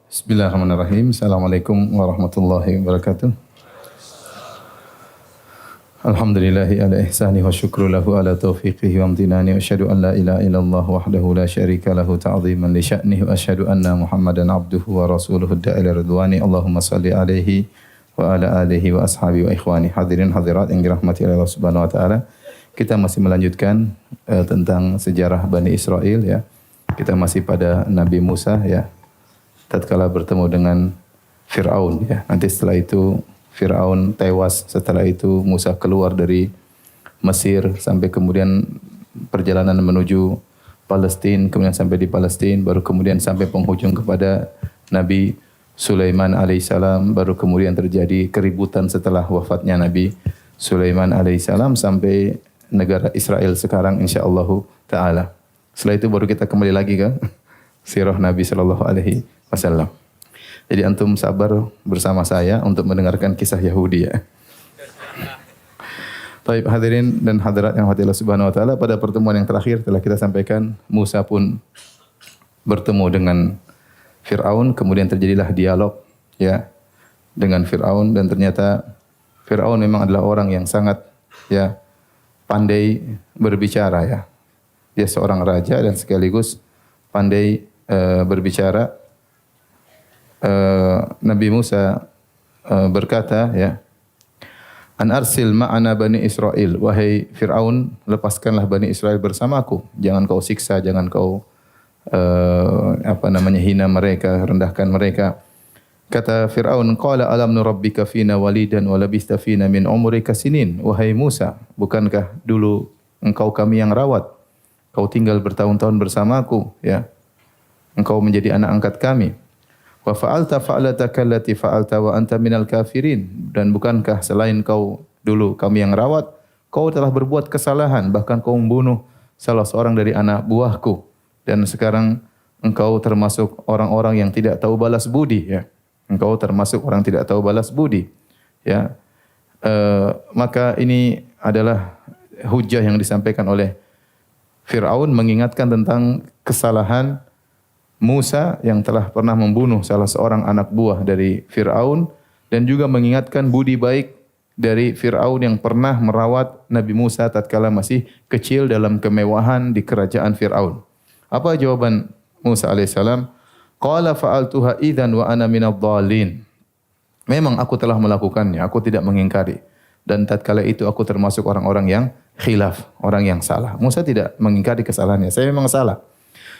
Bismillahirrahmanirrahim. Assalamualaikum warahmatullahi wabarakatuh. Alhamdulillahi ala ihsani wa syukru lahu ala taufiqihi wa amtinani wa asyhadu an la ilaha illallah wahdahu la syarika lahu ta'ziman li sya'nihi wa asyhadu anna Muhammadan abduhu wa rasuluhu da'ila ridwani. Allahumma salli alaihi wa ala alihi wa ashabi wa ikhwani. Hadirin hadirat yang dirahmati oleh Allah Subhanahu wa taala. Kita masih melanjutkan tentang sejarah Bani Israel ya. Kita masih pada Nabi Musa ya. Tatkala bertemu dengan Fir'aun ya. Nanti setelah itu Fir'aun tewas, setelah itu Musa keluar dari Mesir sampai kemudian perjalanan menuju Palestina, kemudian sampai di Palestina, baru kemudian sampai penghujung kepada Nabi Sulaiman alaihissalam, baru kemudian terjadi keributan setelah wafatnya Nabi Sulaiman alaihissalam sampai negara Israel sekarang insyaallah taala. Setelah itu baru kita kembali lagi ke sirah Nabi sallallahu alaihi wasallam. Jadi antum sabar bersama saya untuk mendengarkan kisah Yahudi ya. Baik hadirin dan hadirat yang Allah Subhanahu wa taala, pada pertemuan yang terakhir telah kita sampaikan Musa pun bertemu dengan Fir'aun, kemudian terjadilah dialog ya dengan Fir'aun, dan ternyata Fir'aun memang adalah orang yang sangat ya pandai berbicara ya. Dia seorang raja dan sekaligus pandai berbicara. Nabi Musa berkata ya, An arsil ma'ana Bani Israel, wahai Fir'aun, lepaskanlah Bani Israel bersamaku, jangan kau siksa, jangan kau hina mereka, rendahkan mereka. Kata Fir'aun, qala alam nurabbika fina walidan wa labista fina min umrika sinin. Wahai Musa, bukankah dulu engkau kami yang rawat, kau tinggal bertahun-tahun bersamaku ya, engkau menjadi anak angkat kami. Wa fa'alta fa'lataka allati fa'alta wa anta minal kafirin. Dan bukankah selain kau dulu kami yang rawat, kau telah berbuat kesalahan, bahkan kau membunuh salah seorang dari anak buahku, dan sekarang engkau termasuk orang-orang yang tidak tahu balas budi ya. Engkau termasuk orang tidak tahu balas budi ya. Maka ini adalah hujah yang disampaikan oleh Fir'aun, mengingatkan tentang kesalahan Musa yang telah pernah membunuh salah seorang anak buah dari Fir'aun, dan juga mengingatkan budi baik dari Fir'aun yang pernah merawat Nabi Musa tatkala masih kecil dalam kemewahan di kerajaan Fir'aun. Apa jawaban Musa alaihissalam? Qala fa'altuha idzan wa ana minadh-dhalin. Memang aku telah melakukannya, aku tidak mengingkari. Dan tatkala itu aku termasuk orang-orang yang khilaf, orang yang salah. Musa tidak mengingkari kesalahannya. Saya memang salah.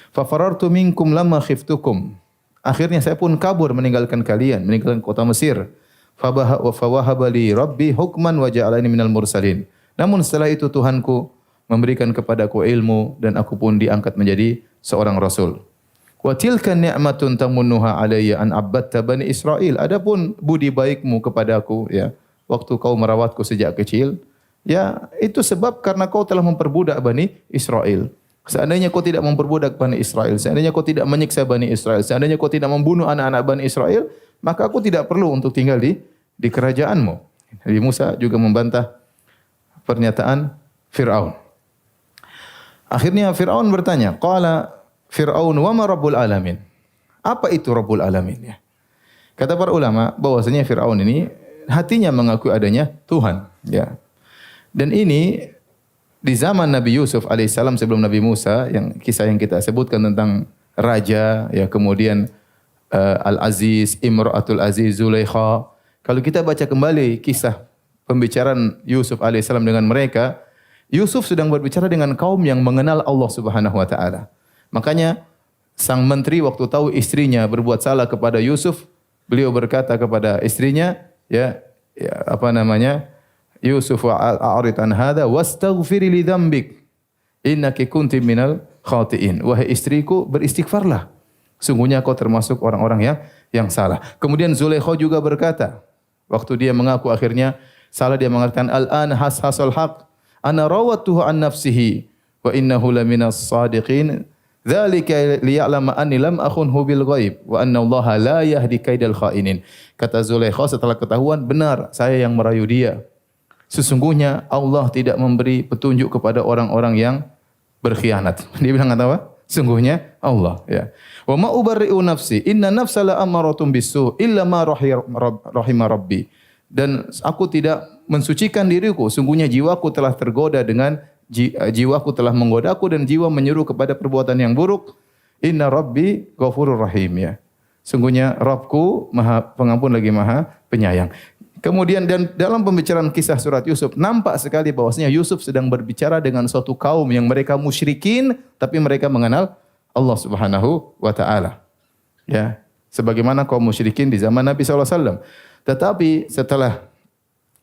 Fa farartu minkum lamma khiftukum. Akhirnya saya pun kabur meninggalkan kalian, meninggalkan kota Mesir. Fa wahaba li rabbi hukman wa ja'alani minal mursalin. Namun setelah itu Tuhanku memberikan kepadaku ilmu dan aku pun diangkat menjadi seorang rasul. Wa tilka ni'matun tamunnuha alayya an abadta bani Israil. Adapun budi baikmu kepadaku ya, waktu kau merawatku sejak kecil, ya itu sebab karena kau telah memperbudak Bani Israel. Seandainya kau tidak memperbudak Bani Israel, seandainya kau tidak menyiksa Bani Israel, seandainya kau tidak membunuh anak-anak Bani Israel, maka aku tidak perlu untuk tinggal di kerajaanmu. Nabi Musa juga membantah pernyataan Fir'aun. Akhirnya Fir'aun bertanya, qala Fir'aun wa ma rabbul alamin? Apa itu Rabbul Alamin ya? Kata para ulama bahwasanya Fir'aun ini hatinya mengakui adanya Tuhan ya. Dan ini di zaman Nabi Yusuf alaihissalam sebelum Nabi Musa, yang kisah yang kita sebutkan tentang raja ya, kemudian Al-Aziz, Imra'atul Aziz, Zulaikha. Kalau kita baca kembali kisah pembicaraan Yusuf alaihissalam dengan mereka, Yusuf sedang berbicara dengan kaum yang mengenal Allah Subhanahu wa taala. Makanya sang menteri waktu tahu istrinya berbuat salah kepada Yusuf, beliau berkata kepada istrinya, Yusuf a'rid an hadha wastaghfiri li dzambik innaki kunti minal khati'in. Wahai istriku, beristighfarlah, sungguhnya kau termasuk orang-orang yang salah. Kemudian Zulaikha juga berkata, waktu dia mengaku akhirnya salah, dia mengatakan al-an hasal haq ana rawatuhu an nafsihi wa innahu laminas sadiqin dzalika liya'lama anni lam akhunhu bil ghaib wa anna Allah la yahdi kaidal khainin. Kata Zulaikha setelah ketahuan benar saya yang merayu dia, sesungguhnya Allah tidak memberi petunjuk kepada orang-orang yang berkhianat. Dia bilang apa? Sungguhnya Allah, ya. Wa ma ubarri'u nafsi, inna nafsa la ammaratun bisu illa ma rahima rabbi. Dan aku tidak mensucikan diriku, sungguhnya jiwaku telah tergoda dengan jiwaku telah menggodaku dan jiwa menyuruh kepada perbuatan yang buruk. Inna rabbi ghafurur rahim, ya. Sungguhnya Rabbku Maha Pengampun lagi Maha Penyayang. Kemudian dan dalam pembicaraan kisah surat Yusuf nampak sekali bahwasanya Yusuf sedang berbicara dengan suatu kaum yang mereka musyrikin tapi mereka mengenal Allah Subhanahu wa taala. Ya, sebagaimana kaum musyrikin di zaman Nabi sallallahu alaihi wasallam. Tetapi setelah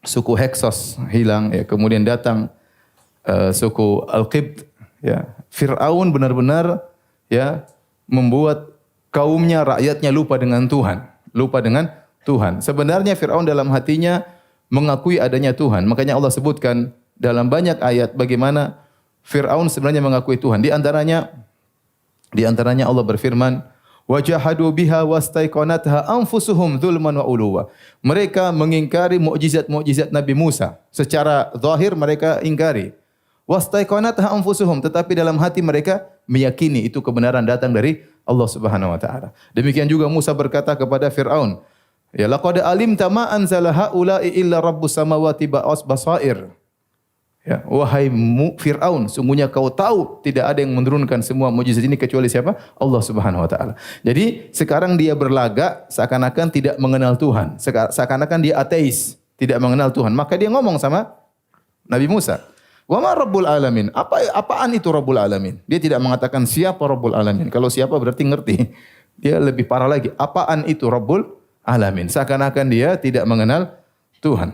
suku Heksos hilang, ya, kemudian datang suku Al-Qibt, ya. Firaun benar-benar, ya, membuat kaumnya, rakyatnya lupa dengan Tuhan, lupa dengan Tuhan. Sebenarnya Firaun dalam hatinya mengakui adanya Tuhan. Makanya Allah sebutkan dalam banyak ayat bagaimana Firaun sebenarnya mengakui Tuhan. Di antaranya Allah berfirman, "Wajahadu biha wastaiqanatha anfusuhum dzulman wa uluwa." Mereka mengingkari mukjizat-mukjizat Nabi Musa. Secara zahir mereka ingkari. Wastaiqanatha anfusuhum, tetapi dalam hati mereka meyakini itu kebenaran datang dari Allah Subhanahu wa taala. Demikian juga Musa berkata kepada Firaun, "Ya laqad alimta ma anzala haula'i illa rabbus samawati basair." Ya, wahai Firaun, sungguhnya kau tahu tidak ada yang menurunkan semua mukjizat ini kecuali siapa? Allah Subhanahu wa taala. Jadi sekarang dia berlagak seakan-akan tidak mengenal Tuhan, seakan-akan dia ateis, tidak mengenal Tuhan. Maka dia ngomong sama Nabi Musa, "Wa ma rabbul alamin?" Apaan itu Rabbul alamin? Dia tidak mengatakan siapa Rabbul alamin. Kalau siapa berarti ngerti. Dia lebih parah lagi. Apaan itu Rabbul alamin? Seakan-akan dia tidak mengenal Tuhan.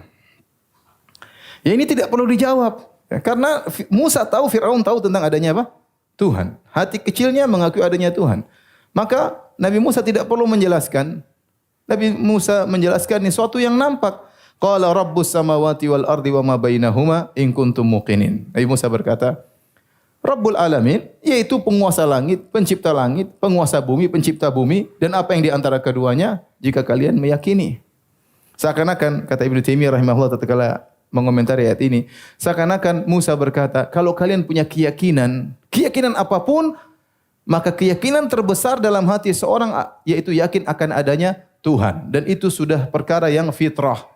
Ya ini tidak perlu dijawab. Ya, karena Musa tahu, Firaun tahu tentang adanya apa? Tuhan. Hati kecilnya mengakui adanya Tuhan. Maka Nabi Musa tidak perlu menjelaskan. Nabi Musa menjelaskan ini suatu yang nampak. Qala rabbus samawati wal ardi wa ma bainahuma in kuntum muqinin. Nabi Musa berkata, Rabbul alamin, yaitu penguasa langit, penguasa bumi, pencipta bumi, dan apa yang di antara keduanya, jika kalian meyakini. Seakan-akan, kata Ibnu Taimiyah rahimahullah tatkala mengomentari ayat ini, seakan-akan Musa berkata, kalau kalian punya keyakinan apapun, maka keyakinan terbesar dalam hati seorang yaitu yakin akan adanya Tuhan, dan itu sudah perkara yang fitrah.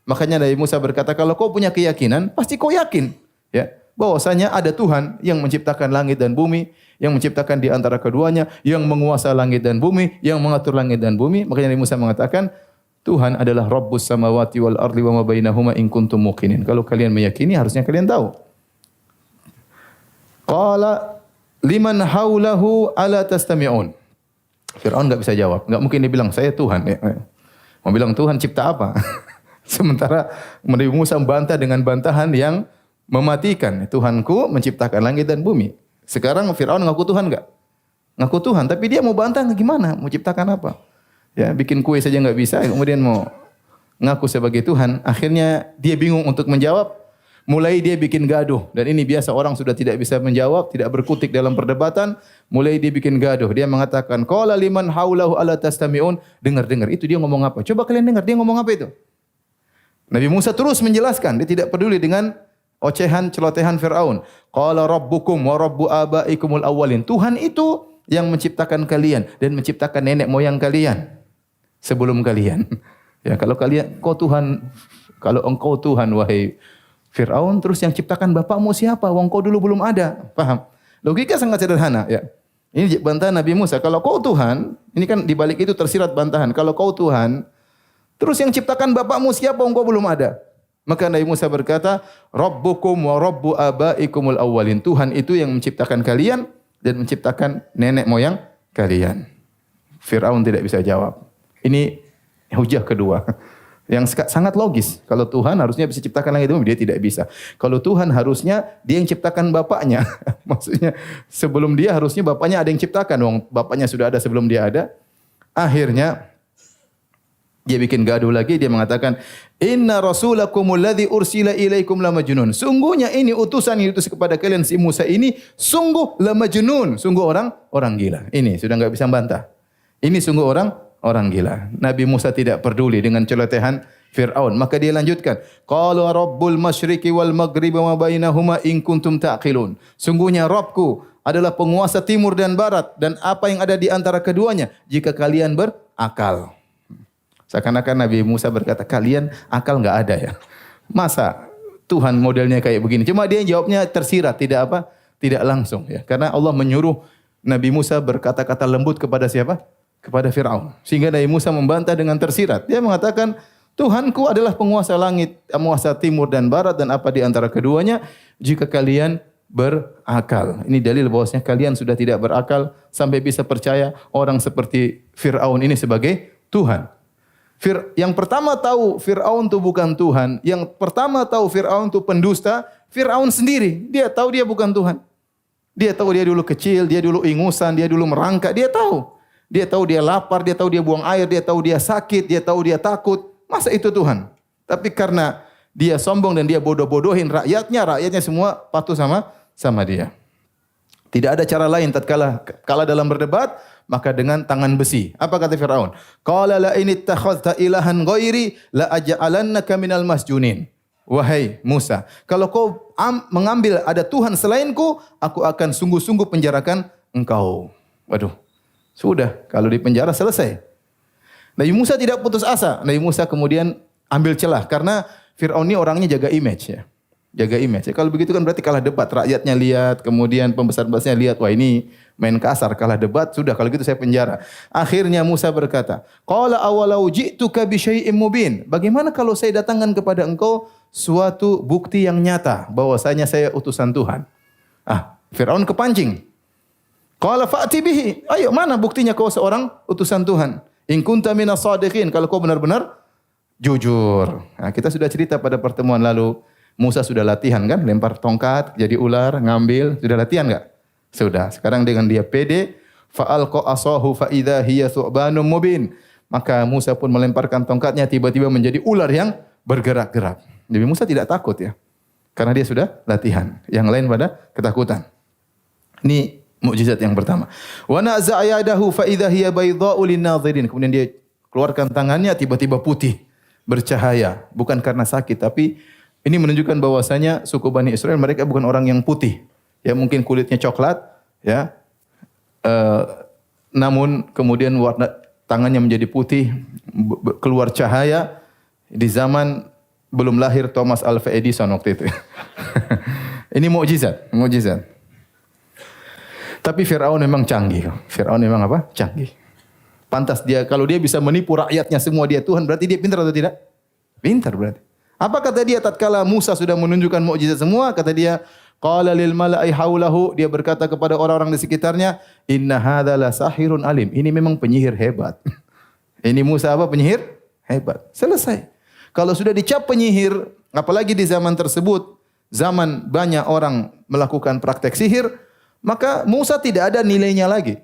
Makanya Nabi Musa berkata, kalau kau punya keyakinan, pasti kau yakin, ya, bahwasanya ada Tuhan yang menciptakan langit dan bumi, yang menciptakan di antara keduanya, yang menguasai langit dan bumi, yang mengatur langit dan bumi. Makanya Nabi Musa mengatakan, Tuhan adalah Rabbus samawati wal ardi wa ma bainahuma in kuntum muqinin. Kalau kalian meyakini, harusnya kalian tahu. Qala liman haulahu ala tastami'un. Firaun enggak bisa jawab. Enggak mungkin dia bilang saya Tuhan. Mau bilang Tuhan cipta apa? Sementara Nabi Musa membantah dengan bantahan yang mematikan. Tuhanku menciptakan langit dan bumi. Sekarang Firaun ngaku Tuhan enggak? Ngaku Tuhan, tapi dia mau bantah gimana? Mau ciptakan apa? Ya, bikin kue saja enggak bisa, kemudian mau ngaku sebagai Tuhan. Akhirnya dia bingung untuk menjawab. Mulai dia bikin gaduh. Dan ini biasa orang sudah tidak bisa menjawab, tidak berkutik dalam perdebatan. Mulai dia bikin gaduh. Dia mengatakan, qala liman haulahu ala tastami'un. Dengar. Itu dia ngomong apa? Coba kalian dengar, dia ngomong apa itu? Nabi Musa terus menjelaskan. Dia tidak peduli dengan ocehan, celotehan Firaun. Qala rabbukum wa rabbu abaikumul awwalin. Tuhan itu yang menciptakan kalian dan menciptakan nenek moyang kalian sebelum kalian. Ya, kalau engkau Tuhan wahai Firaun, terus yang ciptakan bapakmu siapa? Wong kau dulu belum ada. Paham? Logika sangat sederhana, ya. Ini bantahan Nabi Musa. Kalau kau Tuhan, ini kan di balik itu tersirat bantahan. Kalau kau Tuhan, terus yang ciptakan bapakmu siapa? Wong kau belum ada. Maka Nabi Musa berkata, Rabbukum wa rabbu abaikumul awwalin. Tuhan itu yang menciptakan kalian dan menciptakan nenek moyang kalian. Firaun tidak bisa jawab. Ini hujah kedua yang sangat logis. Kalau Tuhan harusnya bisa ciptakan langit dan bumi, dia tidak bisa. Kalau Tuhan harusnya dia yang ciptakan bapaknya. Maksudnya sebelum dia harusnya bapaknya ada yang ciptakan. Wong bapaknya sudah ada sebelum dia ada. Akhirnya dia bikin gaduh lagi, dia mengatakan, "Inna rasulakumul ladzi ursila ilaikum lamajnun." Sungguhnya ini utusan yang diutus kepada kalian si Musa ini sungguh lamajnun, sungguh orang gila. Ini sudah enggak bisa bantah. Ini sungguh orang gila. Nabi Musa tidak peduli dengan celotehan Firaun, maka dia lanjutkan, "Qala rabbul masyriqi wal maghribi wa bainahuma in kuntum ta'qilun." Sungguhnya Rabbku, adalah penguasa timur dan barat dan apa yang ada di antara keduanya jika kalian berakal. Seakan-akan Nabi Musa berkata, kalian akal enggak ada ya. Masa Tuhan modelnya kayak begini? Cuma dia jawabnya tersirat, tidak apa? Tidak langsung ya. Karena Allah menyuruh Nabi Musa berkata-kata lembut kepada siapa? Kepada Fir'aun. Sehingga Nabi Musa membantah dengan tersirat. Dia mengatakan, Tuhanku adalah penguasa langit, penguasa timur dan barat dan apa di antara keduanya jika kalian berakal. Ini dalil bahwasanya kalian sudah tidak berakal sampai bisa percaya orang seperti Fir'aun ini sebagai Tuhan. Yang pertama tahu Fir'aun itu bukan Tuhan, yang pertama tahu Fir'aun itu pendusta, Fir'aun sendiri. Dia tahu dia bukan Tuhan. Dia tahu dia dulu kecil, dia dulu ingusan, dia dulu merangkak, dia tahu. Dia tahu dia lapar, dia tahu dia buang air, dia tahu dia sakit, dia tahu dia takut. Masa itu Tuhan? Tapi karena dia sombong dan dia bodoh-bodohin rakyatnya semua patuh sama dia. Tidak ada cara lain tatkala dalam berdebat, maka dengan tangan besi. Apa kata Firaun? Qala la in ittakhadhta ilahan ghairi la aj'alannaka minal masjunin. Wahai Musa, kalau kau mengambil ada Tuhan selainku, aku akan sungguh-sungguh penjarakan engkau. Waduh. Sudah, kalau di penjara selesai. Nabi Musa tidak putus asa. Nabi Musa kemudian ambil celah karena Firaun ini orangnya jaga image ya. Jaga image. Kalau begitu kan berarti kalah debat. Rakyatnya lihat, kemudian pembesar-pembesarnya lihat, wah ini main kasar, kalah debat, sudah kalau gitu saya penjara. Akhirnya Musa berkata, "Qala awalau ji'tuka bi syai'im mubin." Bagaimana kalau saya datangkan kepada engkau suatu bukti yang nyata bahwasanya saya utusan Tuhan? Firaun kepancing. Qala fa'ti bihi. Ayo, mana buktinya kau seorang utusan Tuhan? In kunta minas shadiqin, kalau kau benar-benar jujur. Nah, kita sudah cerita pada pertemuan lalu, Musa sudah latihan kan, lempar tongkat jadi ular, ngambil, sudah latihan enggak? Sudah. Sekarang dengan dia pede, fa'alqa asahu fa idza hiya thu'banun mubin. Maka Musa pun melemparkan tongkatnya, tiba-tiba menjadi ular yang bergerak-gerak. Nabi Musa tidak takut ya. Karena dia sudah latihan. Yang lain pada ketakutan. Ini mukjizat yang pertama. Wa naza'a yadahu fa idza hiya baydha'u lin-nadhirin. Kemudian dia keluarkan tangannya, tiba-tiba putih, bercahaya, bukan karena sakit tapi ini menunjukkan bahwasanya suku Bani Israel mereka bukan orang yang putih. Ya mungkin kulitnya coklat ya. Namun kemudian warna tangannya menjadi putih, keluar cahaya di zaman belum lahir Thomas Alva Edison waktu itu. Ini mukjizat. Tapi Firaun memang canggih. Firaun memang apa? Canggih. Pantas dia, kalau dia bisa menipu rakyatnya semua dia Tuhan, berarti dia pintar atau tidak? Pintar berarti. Apa kata dia tatkala Musa sudah menunjukkan mukjizat semua? Kata dia, qala lil mala'i haulahu, dia berkata kepada orang-orang di sekitarnya, inna hadza la sahirun alim. Ini memang penyihir hebat. Ini Musa apa? Penyihir hebat. Selesai. Kalau sudah dicap penyihir, apalagi di zaman tersebut, zaman banyak orang melakukan praktek sihir, maka Musa tidak ada nilainya lagi.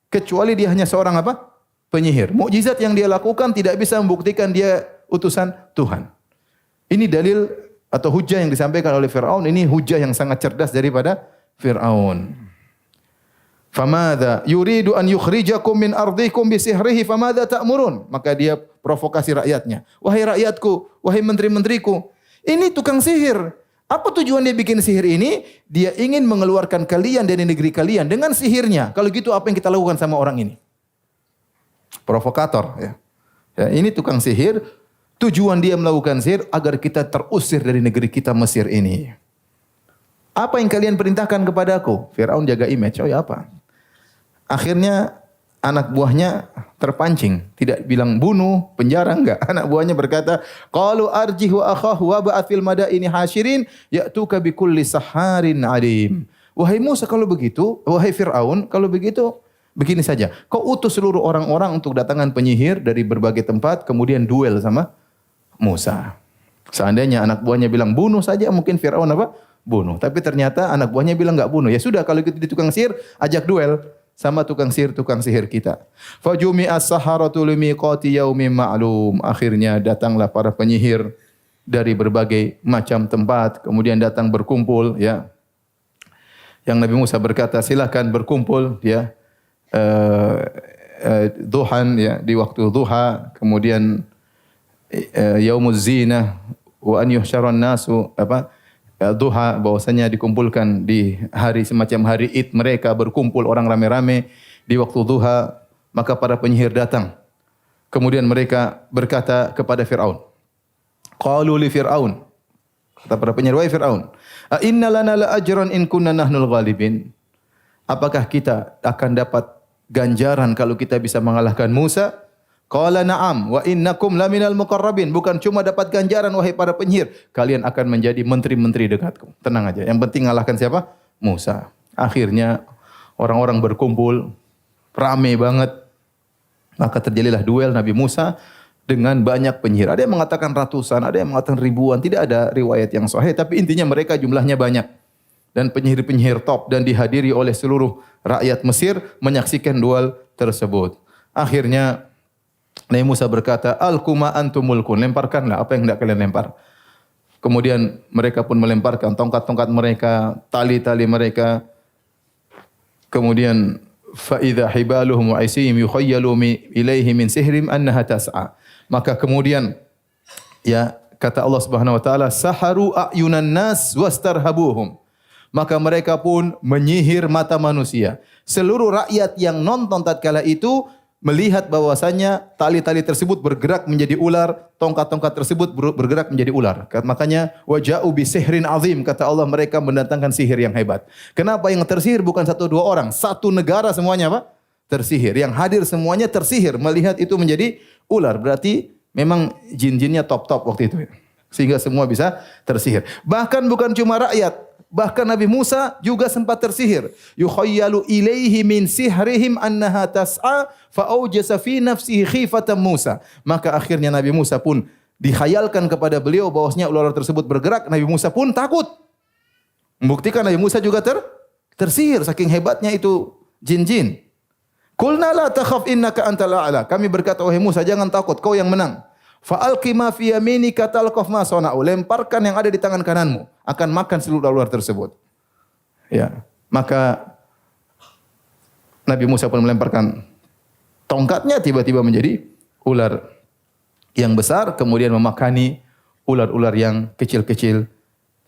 Kecuali dia hanya seorang apa? Penyihir. Mukjizat yang dia lakukan tidak bisa membuktikan dia utusan Tuhan. Ini dalil atau hujah yang disampaikan oleh Fir'aun. Ini hujah yang sangat cerdas daripada Fir'aun. Famadha yuridu an yukhrijakum min ardikum bisihrihi famadha ta'murun. Maka dia provokasi rakyatnya. Wahai rakyatku, wahai menteri-menteriku, ini tukang sihir. Apa tujuan dia bikin sihir ini? Dia ingin mengeluarkan kalian dari negeri kalian dengan sihirnya. Kalau gitu apa yang kita lakukan sama orang ini? Provokator ya. Ya, ini tukang sihir. Tujuan dia melakukan sihir agar kita terusir dari negeri kita Mesir ini. Apa yang kalian perintahkan kepadaku? Firaun jaga image. Oh ya apa? Akhirnya anak buahnya terpancing, tidak bilang bunuh, penjara enggak. Anak buahnya berkata, qalu arjih wa akhahu wa ba'ath fil madaini hasyirin ya'tuka bikulli saharin alim. Wahai Musa kalau begitu, wahai Firaun kalau begitu begini saja. Kau utus seluruh orang-orang untuk datangan penyihir dari berbagai tempat kemudian duel sama Musa. Seandainya anak buahnya bilang bunuh saja, mungkin Firaun apa? Bunuh. Tapi ternyata anak buahnya bilang enggak bunuh. Ya sudah kalau gitu di tukang sihir ajak duel sama tukang sihir kita. Fajumi as-saharatu limiqati yaumin ma'lum. Akhirnya datanglah para penyihir dari berbagai macam tempat, kemudian datang berkumpul ya. Yang Nabi Musa berkata, silakan berkumpul ya. Duhan ya, di waktu duha, kemudian yaumuz zinah wa an yuhsyaran nasu apa? duha, bahwasanya dikumpulkan di hari semacam hari Id mereka berkumpul orang rame-rame di waktu duha, maka para penyihir datang. Kemudian mereka berkata kepada Firaun. Qalu li Firaun, kata para penyihir, wahai Firaun, a inna lana la ajran in kunna nahnul ghalibin? Apakah kita akan dapat ganjaran kalau kita bisa mengalahkan Musa? Qala na'am wa innakum laminal muqarrabin. Bukan cuma dapat ganjaran wahai para penyihir, kalian akan menjadi menteri-menteri dekatku. Tenang aja, yang penting ngalahkan siapa? Musa. Akhirnya orang-orang berkumpul, ramai banget. Maka terjadilah duel Nabi Musa dengan banyak penyihir. Ada yang mengatakan ratusan, ada yang mengatakan ribuan. Tidak ada riwayat yang sahih, tapi intinya mereka jumlahnya banyak. Dan penyihir-penyihir top dan dihadiri oleh seluruh rakyat Mesir menyaksikan duel tersebut. Akhirnya Nabi Musa berkata, "Alkuma antum mulkun." Lemparkanlah apa yang hendak kalian lempar. Kemudian mereka pun melemparkan tongkat-tongkat mereka, tali-tali mereka. Kemudian fa idza hibaluhum wa isihim yukhayyalu ilaihi min sihrim annaha tas'a. Maka kemudian ya kata Allah Subhanahu wa taala, "Saharu a'yunan nas wastarhabuhum." Maka mereka pun menyihir mata manusia. Seluruh rakyat yang nonton tatkala itu melihat bahwasanya tali-tali tersebut bergerak menjadi ular, tongkat-tongkat tersebut bergerak menjadi ular. Makanya waja'u bi sihrin azim, kata Allah, mereka mendatangkan sihir yang hebat. Kenapa yang tersihir bukan satu dua orang, satu negara semuanya apa? Tersihir. Yang hadir semuanya tersihir melihat itu menjadi ular. Berarti memang jin-jinnya top-top waktu itu. Sehingga semua bisa tersihir. Bahkan bukan cuma rakyat, bahkan Nabi Musa juga sempat tersihir. Yukhayyalu ilaihi min sihrihim annaha tas'a fa aujasa fi nafsihi khifatan Musa. Maka akhirnya Nabi Musa pun dikhayalkan kepada beliau bahwasanya ular tersebut bergerak. Nabi Musa pun takut. Membuktikan Nabi Musa juga tersihir saking hebatnya itu jin-jin. Qulna la takhaf innaka antal a'la. Kami berkata, wahai Musa, jangan takut, kau yang menang. Fa'alqi ma fi yaminika talqaf ma sana'u. Lemparkan yang ada di tangan kananmu, akan makan seluruh ular tersebut. Ya, maka Nabi Musa pun melemparkan tongkatnya, tiba-tiba menjadi ular yang besar, kemudian memakani ular-ular yang kecil-kecil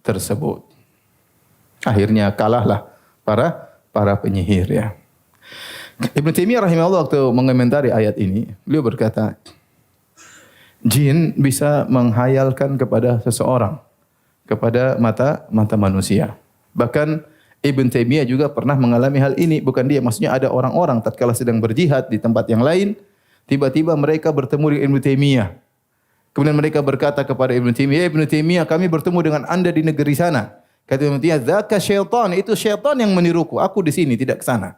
tersebut. Akhirnya kalahlah para penyihir ya. Ibnu Taimiyah rahimahullah waktu mengomentari ayat ini, beliau berkata, jin bisa menghayalkan kepada seseorang, kepada mata manusia. Bahkan Ibn Taimiyah juga pernah mengalami hal ini. Bukan dia, maksudnya ada orang-orang tatkala sedang berjihad di tempat yang lain, tiba-tiba mereka bertemu dengan Ibn Taimiyah. Kemudian mereka berkata kepada Ibn Taimiyah, Ibn Taimiyah, kami bertemu dengan anda di negeri sana. Kata Ibn Taimiyah, dzaka syaitan, itu syaitan yang meniruku. Aku di sini, tidak ke sana.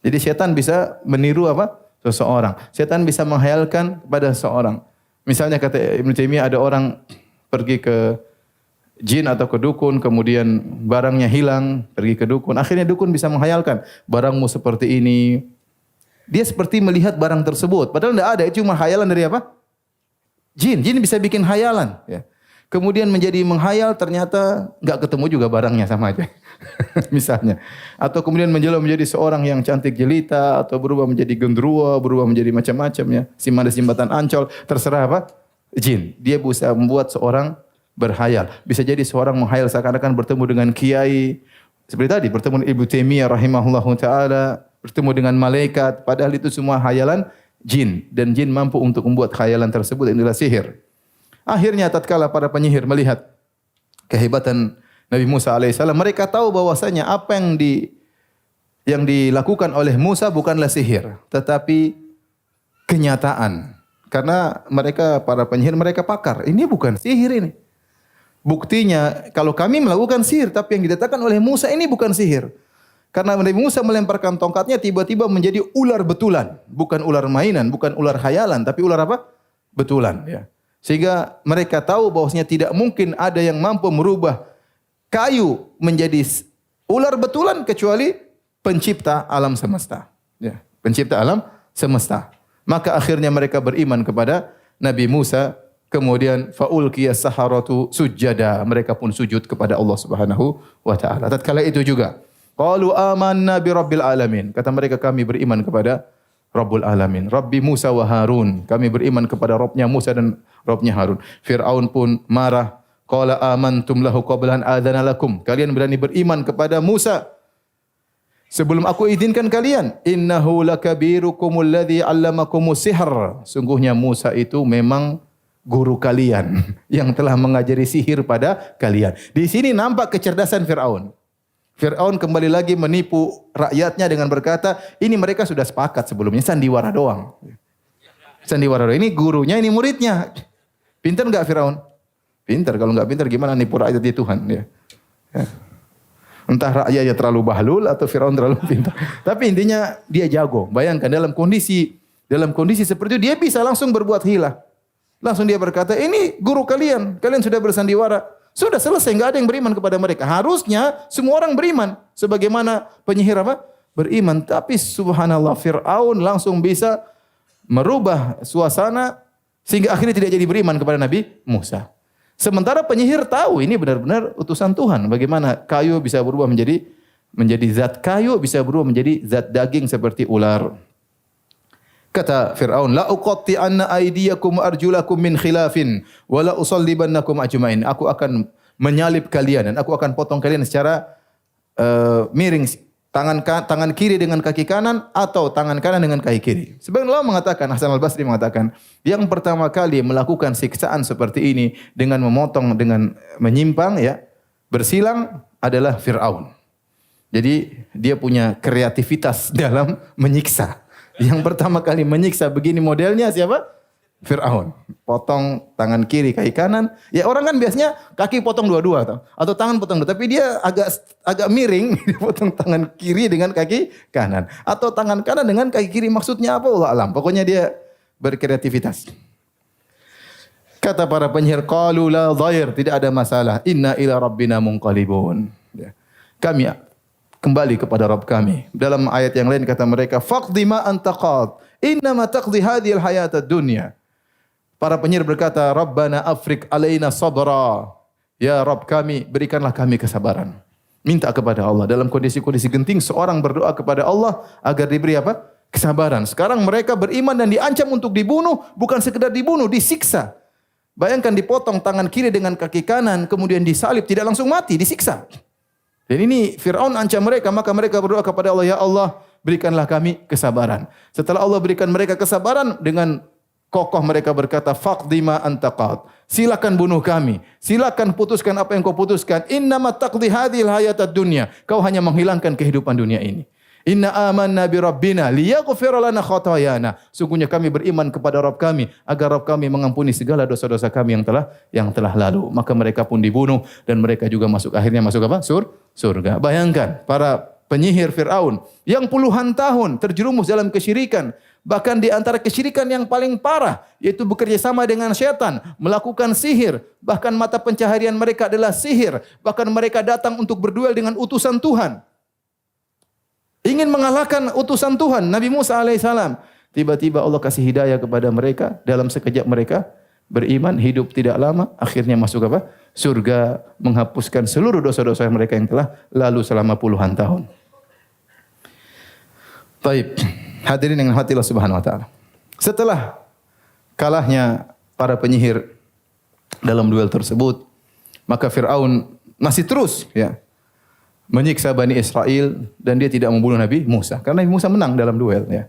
Jadi syaitan bisa meniru apa? Seseorang. Syaitan bisa menghayalkan kepada seseorang. Misalnya kata Ibn Taimiyah, ada orang pergi ke jin atau ke dukun, kemudian barangnya hilang, pergi ke dukun. Akhirnya dukun bisa menghayalkan, barangmu seperti ini. Dia seperti melihat barang tersebut. Padahal tidak ada, itu cuma hayalan dari apa? Jin. Jin bisa bikin hayalan. Ya. Kemudian menjadi menghayal, ternyata nggak ketemu juga barangnya, sama aja. Misalnya. Atau kemudian menjadi seorang yang cantik jelita, atau berubah menjadi genderuwo, berubah menjadi macam-macam ya. Simpan jembatan Ancol, terserah apa? Jin. Dia bisa membuat seorang berhayal. Bisa jadi seorang menghayal seakan-akan bertemu dengan kiai. Seperti tadi, bertemu dengan Ibnu Taimiyah rahimahullahu taala, bertemu dengan malaikat, padahal itu semua hayalan jin. Dan jin mampu untuk membuat khayalan tersebut, inilah sihir. Akhirnya tatkala para penyihir melihat kehebatan Nabi Musa alaihissalam, mereka tahu bahwasanya apa yang dilakukan oleh Musa bukanlah sihir, tetapi kenyataan. Karena mereka para penyihir, mereka pakar. Ini bukan sihir ini. Buktinya kalau kami melakukan sihir, tapi yang didatangkan oleh Musa ini bukan sihir. Karena Nabi Musa melemparkan tongkatnya, tiba-tiba menjadi ular betulan, bukan ular mainan, bukan ular khayalan, tapi ular apa? Betulan. Ya. Sehingga mereka tahu bahwasanya tidak mungkin ada yang mampu merubah kayu menjadi ular betulan kecuali pencipta alam semesta. Ya, pencipta alam semesta. Maka akhirnya mereka beriman kepada Nabi Musa. Kemudian faulqiyas saharatu sujada. Mereka pun sujud kepada Allah Subhanahu wa taala. Tatkala itu juga qalu amanna bi rabbil alamin. Kata mereka, kami beriman kepada Rabbul Alamin, Rabbi Musa wa Harun. Kami beriman kepada Rabbnya Musa dan Rabbnya Harun. Fir'aun pun marah. Qala amantum lahu qabla an adzana lakum. Kalian berani beriman kepada Musa sebelum aku izinkan kalian. Innahu lakabirukumul ladzi 'allamakumus sihr. Sungguhnya Musa itu memang guru kalian yang telah mengajari sihir pada kalian. Di sini nampak kecerdasan Firaun. Firaun kembali lagi menipu rakyatnya dengan berkata, ini mereka sudah sepakat sebelumnya, sandiwara doang. Sandiwara doang. Ini gurunya, ini muridnya. Pintar enggak Firaun? Pintar. Kalau enggak pintar gimana nipu rakyat di Tuhan? Ya. Entah rakyatnya terlalu bahlul atau Firaun terlalu pintar. Tapi intinya dia jago. Bayangkan dalam kondisi seperti itu dia bisa langsung berbuat hila. Langsung dia berkata, ini guru kalian. Kalian sudah bersandiwara. Sudah selesai, enggak ada yang beriman kepada mereka. Harusnya semua orang beriman. Sebagaimana penyihir apa? Beriman. Tapi subhanallah Fir'aun langsung bisa merubah suasana sehingga akhirnya tidak jadi beriman kepada Nabi Musa. Sementara penyihir tahu ini benar-benar utusan Tuhan. Bagaimana kayu bisa berubah menjadi zat kayu, bisa berubah menjadi zat daging seperti ular. Kata Fir'aun, la uqatti'anna aydiyakum wa arjulakum min khilafin wa la usallibannakum ajmain. Aku akan menyalib kalian dan aku akan potong kalian secara miring, tangan kiri dengan kaki kanan atau tangan kanan dengan kaki kiri. Sebagian ulama mengatakan, Hasan Al-Basri mengatakan, yang pertama kali melakukan siksaan seperti ini dengan memotong, dengan menyimpang ya, bersilang adalah Fir'aun. Jadi dia punya kreativitas dalam menyiksa. Yang pertama kali menyiksa begini modelnya siapa? Fir'aun. Potong tangan kiri, kaki kanan. Ya orang kan biasanya kaki potong dua-dua atau tangan potong dua. Tapi dia agak miring, potong tangan kiri dengan kaki kanan. Atau tangan kanan dengan kaki kiri. Maksudnya apa? Allah alam. Pokoknya dia berkreativitas. Kata para penyihir, qalu la dhair, tidak ada masalah. Inna ila rabbina munqalibun. Ya. Kami kembali kepada Rabb kami. Dalam ayat yang lain kata mereka, faqdi ma anta qad, innama taqdi hadhil hayatad dunya. Para penyihir berkata, Rabbana afrik alaina sabra. Ya Rabb kami, berikanlah kami kesabaran. Minta kepada Allah. Dalam kondisi-kondisi genting, seorang berdoa kepada Allah agar diberi apa? Kesabaran. Sekarang mereka beriman dan diancam untuk dibunuh, bukan sekedar dibunuh, disiksa. Bayangkan dipotong tangan kiri dengan kaki kanan, kemudian disalib, tidak langsung mati, disiksa. Dan ini Fir'aun ancam mereka, maka mereka berdoa kepada Allah, ya Allah, berikanlah kami kesabaran. Setelah Allah berikan mereka kesabaran, dengan kokoh mereka berkata, faqdi ma anta qad. Silakan bunuh kami. Silakan putuskan apa yang kau putuskan. Innama taqdi hadhil hayatad dunya. Kau hanya menghilangkan kehidupan dunia ini. Inna amanna bi rabbina liyaghfir lana khatayana. Sungguhnya kami beriman kepada Rabb kami agar Rabb kami mengampuni segala dosa-dosa kami yang telah lalu. Maka mereka pun dibunuh dan mereka juga akhirnya masuk apa? Surga. Bayangkan para penyihir Fir'aun yang puluhan tahun terjerumus dalam kesyirikan. Bahkan di antara kesyirikan yang paling parah, yaitu bekerja sama dengan syaitan, melakukan sihir. Bahkan mata pencaharian mereka adalah sihir. Bahkan mereka datang untuk berduel dengan utusan Tuhan. Ingin mengalahkan utusan Tuhan, Nabi Musa alaihissalam. Tiba-tiba Allah kasih hidayah kepada mereka. Dalam sekejap mereka beriman, hidup tidak lama. Akhirnya masuk apa? Surga, menghapuskan seluruh dosa-dosa mereka yang telah lalu selama puluhan tahun. Baik, hadirin dengan hati Allah Subhanahu wa taala. Setelah kalahnya para penyihir dalam duel tersebut, maka Fir'aun masih terus ya menyiksa Bani Israel dan dia tidak membunuh Nabi Musa karena Nabi Musa menang dalam duel ya.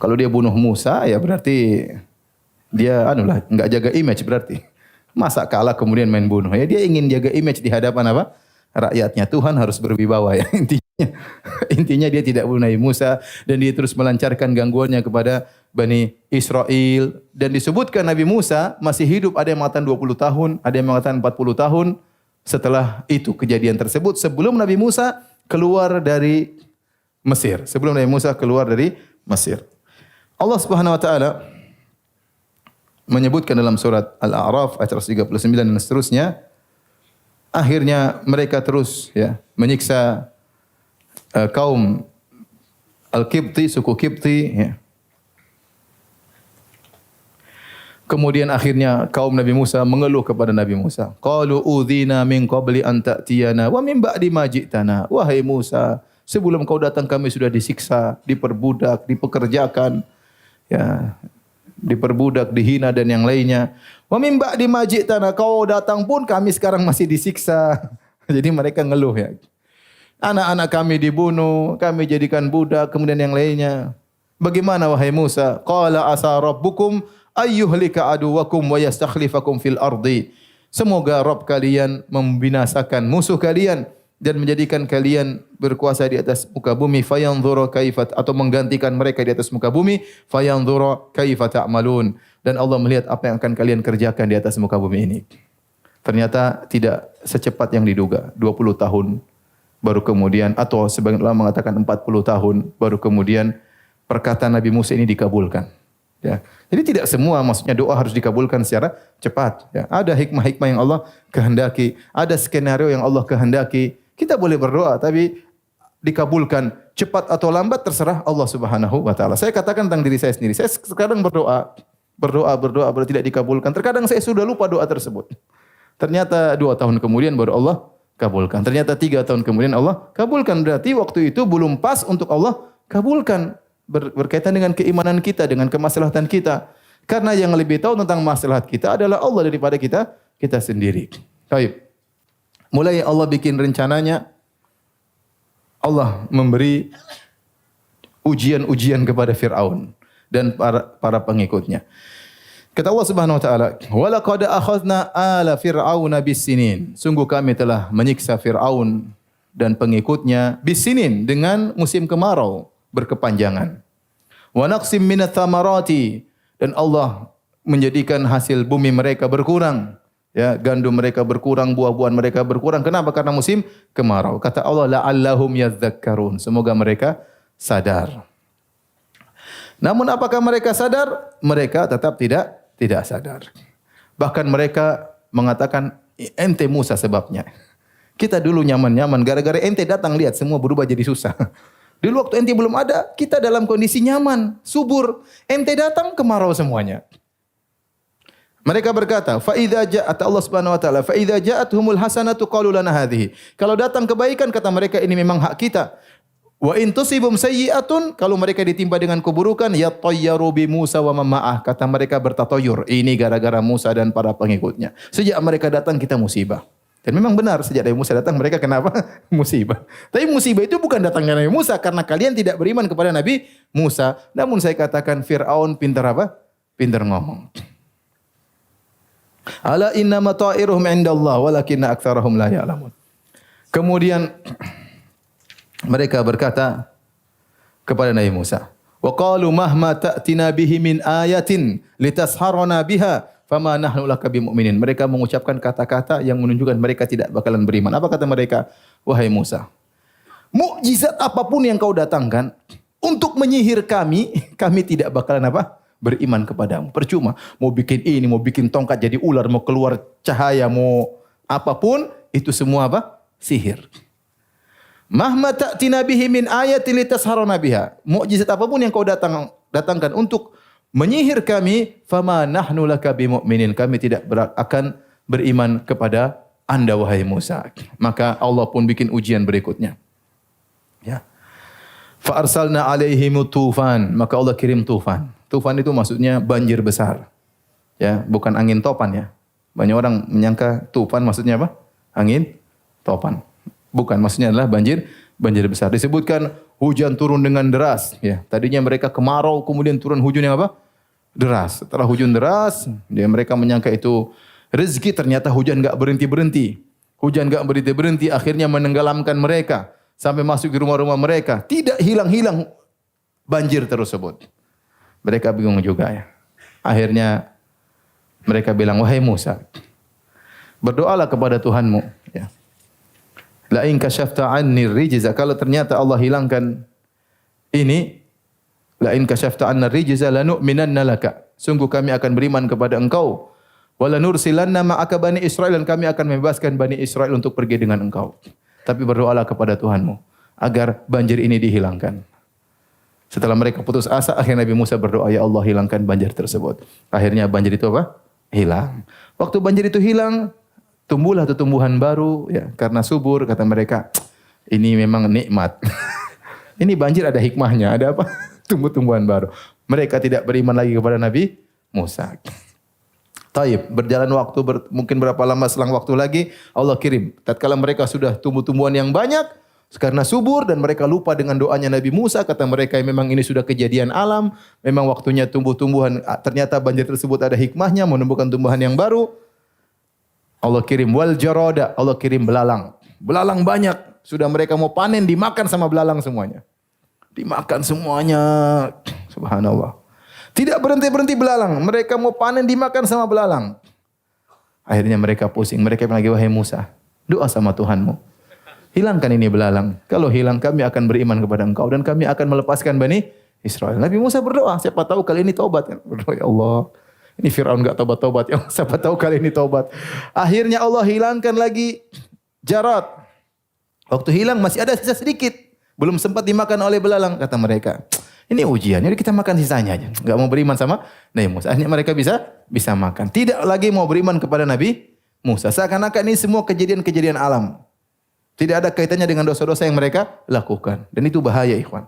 Kalau dia bunuh Musa ya berarti dia enggak jaga image berarti. Masa kalah kemudian main bunuh. Ya dia ingin jaga image di hadapan apa? Rakyatnya. Tuhan harus berwibawa ya intinya dia tidak bunuh Nabi Musa dan dia terus melancarkan gangguannya kepada Bani Israel dan disebutkan Nabi Musa masih hidup, ada yang mengatakan 20 tahun, ada yang mengatakan 40 tahun setelah itu kejadian tersebut sebelum Nabi Musa keluar dari Mesir. Sebelum Nabi Musa keluar dari Mesir. Allah Subhanahu wa taala menyebutkan dalam surat Al-A'raf ayat 139 dan seterusnya, akhirnya mereka terus ya menyiksa kaum Al-Qibti, suku Qibti ya. Kemudian akhirnya kaum Nabi Musa mengeluh kepada Nabi Musa. Qalu udzina min qabli an ta'tiyana wa min ba'di ma ji'tana. Wahai Musa, sebelum kau datang kami sudah disiksa, diperbudak, dipekerjakan. Ya. diperbudak, dihina dan yang lainnya. Wa min ba'di ma ji'tana, kau datang pun kami sekarang masih disiksa. Jadi mereka ngeluh ya. Anak-anak kami dibunuh, kami jadikan budak, kemudian yang lainnya. Bagaimana wahai Musa? Qala asa rabbukum ayyuhlika aduwakum wa yastakhlifakum fil ardi. Semoga Rabb kalian membinasakan musuh kalian dan menjadikan kalian berkuasa di atas muka bumi, fayanzura kaifat, atau menggantikan mereka di atas muka bumi, fayanzura kaifa ta'malun, dan Allah melihat apa yang akan kalian kerjakan di atas muka bumi ini. Ternyata tidak secepat yang diduga. 20 tahun baru kemudian, atau sebagian ulama mengatakan 40 tahun baru kemudian perkataan Nabi Musa ini dikabulkan. Ya. Jadi tidak semua maksudnya doa harus dikabulkan secara cepat. Ya. Ada hikmah-hikmah yang Allah kehendaki, ada skenario yang Allah kehendaki. Kita boleh berdoa, tapi dikabulkan cepat atau lambat terserah Allah Subhanahu wa taala. Saya katakan tentang diri saya sendiri. Saya sekarang berdoa tidak dikabulkan. Terkadang saya sudah lupa doa tersebut. Ternyata 2 tahun kemudian baru Allah kabulkan. Ternyata 3 tahun kemudian Allah kabulkan. Berarti waktu itu belum pas untuk Allah kabulkan. Berkaitan dengan keimanan kita, dengan kemaslahatan kita. Karena yang lebih tahu tentang maslahat kita adalah Allah daripada kita sendiri. Baik. Mulai Allah bikin rencananya, Allah memberi ujian-ujian kepada Fir'aun dan para pengikutnya. Kata Allah Subhanahu wa taala, "Wa laqad akhadna ala fir'auna bis-sinin." Sungguh kami telah menyiksa Firaun dan pengikutnya bis-sinin dengan musim kemarau berkepanjangan. Wa naqsim minats thamarati, dan Allah menjadikan hasil bumi mereka berkurang. Ya, gandum mereka berkurang, buah-buahan mereka berkurang. Kenapa? Karena musim kemarau. Kata Allah, la'allahum yadhakkarun. Semoga mereka sadar. Namun apakah mereka sadar? Mereka tetap tidak sadar. Bahkan mereka mengatakan, ente Musa sebabnya. Kita dulu nyaman-nyaman, gara-gara ente datang lihat semua berubah jadi susah. Dulu waktu ente belum ada, kita dalam kondisi nyaman, subur. Ente datang kemarau semuanya. Mereka berkata, fa idza ja'at Allah Subhanahu wa taala, fa idza ja'atuhumul hasanatu qalu lana hadhihi. Kalau datang kebaikan kata mereka ini memang hak kita. Wa in tusibum sayyi'atun, kalau mereka ditimpa dengan keburukan, ya tayyaru bi Musa wa ma'ah, kata mereka bertatoyur. Ini gara-gara Musa dan para pengikutnya. Sejak mereka datang kita musibah. Dan memang benar sejak Nabi Musa datang mereka kenapa? Musibah. Tapi musibah itu bukan datangnya Nabi Musa karena kalian tidak beriman kepada Nabi Musa. Namun saya katakan Fir'aun pintar apa? Pintar ngomong. Ala innama ta'iruhum indallah walakinna aktsarahum la ya'lamun. Kemudian mereka berkata kepada Nabi Musa, wa qalu mahma ta'tina bihi min ayatin litasharana biha fama nahnu laka bimu'minin. Mereka mengucapkan kata-kata yang menunjukkan mereka tidak bakalan beriman. Apa kata mereka? Wahai Musa, mukjizat apapun yang kau datangkan untuk menyihir kami, kami tidak bakalan apa? Beriman kepadamu. Percuma. Mau bikin ini, mau bikin tongkat jadi ular, mau keluar cahaya, mau apapun, itu semua apa? Sihir. Mahma ta'tina bihi min ayatin litasharana biha. Mukjizat apapun yang kau datangkan untuk menyihir kami, fama nahnu laka bimu'minin. Kami tidak akan beriman kepada Anda wahai Musa. Maka Allah pun bikin ujian berikutnya. Ya. Fa arsalna alaihim tufan. Maka Allah kirim tufan. Tufan itu maksudnya banjir besar. Ya, bukan angin topan ya. Banyak orang menyangka tufan maksudnya apa? Angin topan. Bukan, maksudnya adalah banjir besar. Disebutkan hujan turun dengan deras. Ya, tadinya mereka kemarau, kemudian turun hujan yang apa? Deras. Setelah hujan deras, mereka menyangka itu rezeki, ternyata hujan enggak berhenti-berhenti. Hujan enggak berhenti-berhenti, akhirnya menenggelamkan mereka sampai masuk di rumah-rumah mereka. Tidak hilang-hilang banjir tersebut. Mereka bingung juga ya. Akhirnya mereka bilang, wahai Musa, berdoalah kepada Tuhanmu. Ya. La in kasyafta anni rijza, kalau ternyata Allah hilangkan ini, la in kasyafta anna rijza lanu'minanna laka. Sungguh kami akan beriman kepada engkau. Wa lanursilanna ma'aka bani Israil, dan kami akan membebaskan Bani Israel untuk pergi dengan engkau. Tapi berdoalah kepada Tuhanmu agar banjir ini dihilangkan. Setelah mereka putus asa, akhirnya Nabi Musa berdoa, ya Allah hilangkan banjir tersebut. Akhirnya banjir itu apa? Hilang. Waktu banjir itu hilang, tumbuhlah tumbuhan baru, ya, karena subur. Kata mereka, ini memang nikmat. Ini banjir ada hikmahnya, ada apa? Tumbuh-tumbuhan baru. Mereka tidak beriman lagi kepada Nabi Musa. Taib, berjalan waktu mungkin berapa lama selang waktu lagi Allah kirim. Tatkala mereka sudah tumbuh-tumbuhan yang banyak karena subur dan mereka lupa dengan doanya Nabi Musa, kata mereka memang ini sudah kejadian alam, memang waktunya tumbuh-tumbuhan, ternyata banjir tersebut ada hikmahnya menumbuhkan tumbuhan yang baru. Allah kirim wal jarada, Allah kirim belalang. Belalang banyak, sudah mereka mau panen dimakan sama belalang semuanya. Dimakan semuanya. Subhanallah. Tidak berhenti-berhenti belalang. Mereka mau panen dimakan sama belalang. Akhirnya mereka pusing. Mereka bilang lagi, wahai Musa, doa sama Tuhanmu. Hilangkan ini belalang. Kalau hilang kami akan beriman kepada engkau. Dan kami akan melepaskan Bani Israel. Nabi Musa berdoa. Siapa tahu kali ini taubat. Berdoa, ya Allah. Ini Fir'aun enggak taubat-taubat. Ya Allah, siapa tahu kali ini taubat. Akhirnya Allah hilangkan lagi Jarad. Waktu hilang masih ada sisa sedikit. Belum sempat dimakan oleh belalang. Kata mereka, ini ujian, jadi kita makan sisanya aja. Enggak mau beriman sama Nabi Musa. Akhirnya mereka bisa makan. Tidak lagi mau beriman kepada Nabi Musa. Seakan-akan ini semua kejadian-kejadian alam. Tidak ada kaitannya dengan dosa-dosa yang mereka lakukan. Dan itu bahaya, ikhwan.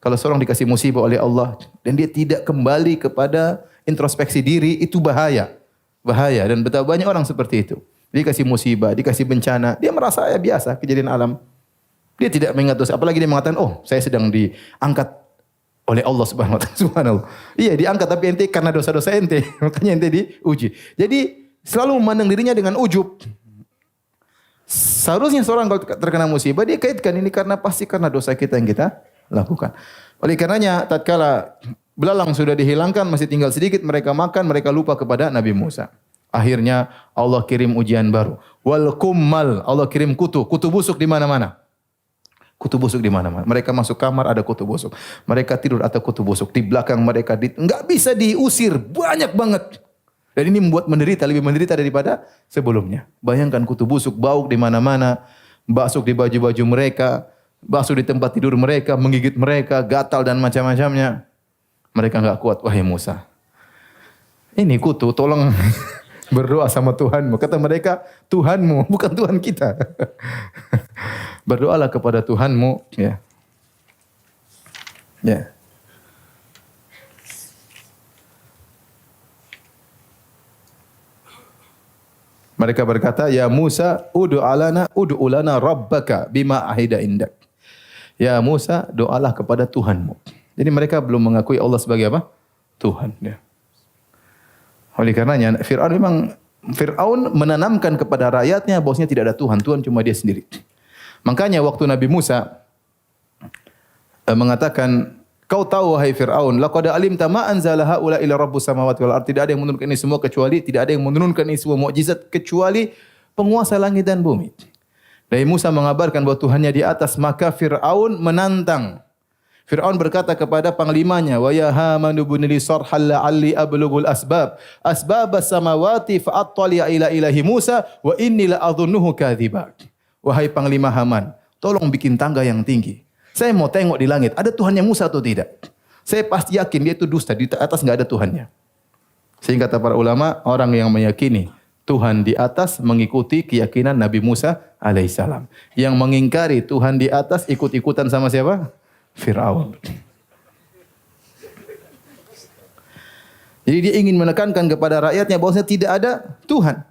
Kalau seorang dikasih musibah oleh Allah dan dia tidak kembali kepada introspeksi diri, itu bahaya. Bahaya. Dan betapa banyak orang seperti itu. Dikasih musibah, dikasih bencana, dia merasa ya biasa kejadian alam. Dia tidak mengingat dosa. Apalagi dia mengatakan, oh saya sedang diangkat oleh Allah Subhanahu wa taala. Subhanallah. Iya, diangkat tapi ente karena dosa-dosa ente, makanya ente diuji. Jadi selalu memandang dirinya dengan ujub. Seharusnya seorang kalau terkena musibah dia kaitkan ini pasti karena dosa kita yang kita lakukan. Oleh karenanya tatkala belalang sudah dihilangkan, masih tinggal sedikit mereka makan, mereka lupa kepada Nabi Musa. Akhirnya Allah kirim ujian baru. Wal kummal, Allah kirim kutu busuk di mana-mana. Kutu busuk di mana-mana. Mereka masuk kamar ada kutu busuk. Mereka tidur ada kutu busuk. Di belakang mereka enggak bisa diusir. Banyak banget. Dan ini membuat lebih menderita daripada sebelumnya. Bayangkan kutu busuk, bau di mana-mana. Basuk di baju-baju mereka. Basuk di tempat tidur mereka. Menggigit mereka. Gatal dan macam-macamnya. Mereka enggak kuat. Wahai Musa, ini kutu tolong berdoa sama Tuhanmu. Kata mereka, Tuhanmu, bukan Tuhan kita. Berdoalah kepada Tuhanmu. Ya. Ya. Mereka berkata, ya Musa, ud'u lana rabbaka bima ahida indak. Ya Musa, doalah kepada Tuhanmu. Jadi mereka belum mengakui Allah sebagai apa? Tuhan. Ya. Oleh karenanya Fir'aun menanamkan kepada rakyatnya bahwasanya tidak ada Tuhan. Tuhan cuma dia sendiri. Makanya waktu Nabi Musa mengatakan, kau tahu wahai Fir'aun, laqad alimta ma anzala haula ila rabbus samawati wal ardh. Tidak ada yang menurunkan ini semua kecuali, tidak ada yang menurunkan ini semua mukjizat kecuali penguasa langit dan bumi. Nabi Musa mengabarkan bahwa Tuhannya di atas, maka Fir'aun menantang. Fir'aun berkata kepada panglimanya, wa ya Haman ibn li sarhal la'alli ablughul asbab as-samawati fa attali'a ila ilahi Musa wa inni la adhunnuhu kadziba. Wahai panglima Haman, tolong bikin tangga yang tinggi. Saya mau tengok di langit, ada Tuhannya Musa atau tidak. Saya pasti yakin dia itu dusta, di atas enggak ada Tuhannya. Sehingga kata para ulama, orang yang meyakini Tuhan di atas mengikuti keyakinan Nabi Musa alaihissalam. Yang mengingkari Tuhan di atas ikut-ikutan sama siapa? Fir'aun. Jadi dia ingin menekankan kepada rakyatnya bahwasanya tidak ada Tuhan.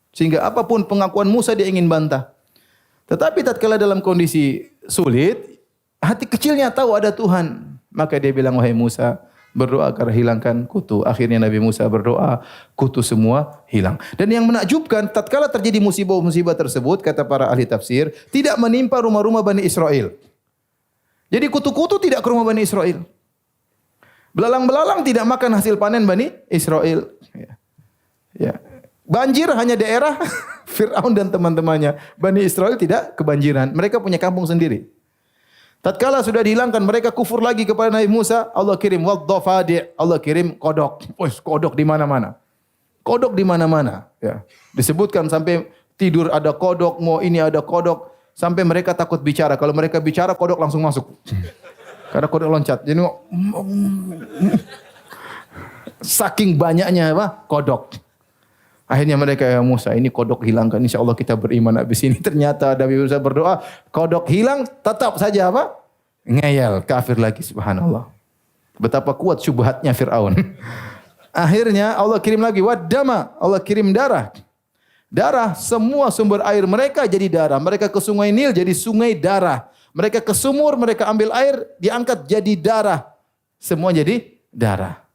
Sehingga apapun pengakuan Musa dia ingin bantah. Tetapi tatkala dalam kondisi sulit, hati kecilnya tahu ada Tuhan. Maka dia bilang, wahai Musa, berdoa agar hilangkan kutu. Akhirnya Nabi Musa berdoa, kutu semua hilang. Dan yang menakjubkan, tatkala terjadi musibah-musibah tersebut, kata para ahli tafsir, tidak menimpa rumah-rumah Bani Israel. Jadi kutu-kutu tidak ke rumah Bani Israel. Belalang-belalang tidak makan hasil panen Bani Israel. Ya. Banjir hanya daerah Fir'aun dan teman-temannya. Bani Israel tidak kebanjiran. Mereka punya kampung sendiri. Tatkala sudah dihilangkan, mereka kufur lagi kepada Nabi Musa. Allah kirim wadh-dhafadi'. Allah kirim kodok. Kodok di mana-mana. Kodok di mana-mana. Ya. Disebutkan sampai tidur ada kodok, mau ini ada kodok. Sampai mereka takut bicara. Kalau mereka bicara, kodok langsung masuk. Karena kodok loncat. Jadi saking banyaknya apa? Kodok. Akhirnya mereka, ya Musa, ini kodok hilangkan. Insya Allah kita beriman habis ini. Ternyata Nabi Musa berdoa, kodok hilang, tetap saja apa? Ngeyel, kafir lagi, subhanallah. Betapa kuat syubhatnya Fir'aun. Akhirnya Allah kirim lagi waddama, Allah kirim darah. Darah, semua sumber air mereka jadi darah. Mereka ke sungai Nil jadi sungai darah. Mereka ke sumur, mereka ambil air, diangkat jadi darah. Semua jadi darah.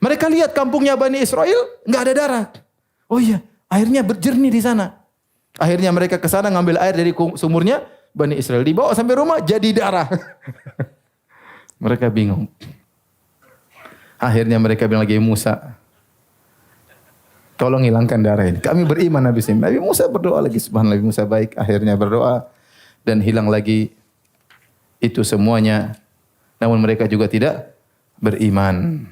Mereka lihat kampungnya Bani Israel, enggak ada darah. Oh iya, airnya berjernih di sana. Akhirnya mereka ke sana ngambil air dari sumurnya Bani Israel. Dibawa sampai rumah jadi darah. Mereka bingung. Akhirnya mereka bilang lagi, Musa, tolong hilangkan darah ini. Kami beriman habis ini. Nabi Musa berdoa lagi. Subhanallah, Nabi Musa baik. Akhirnya berdoa dan hilang lagi itu semuanya. Namun mereka juga tidak beriman.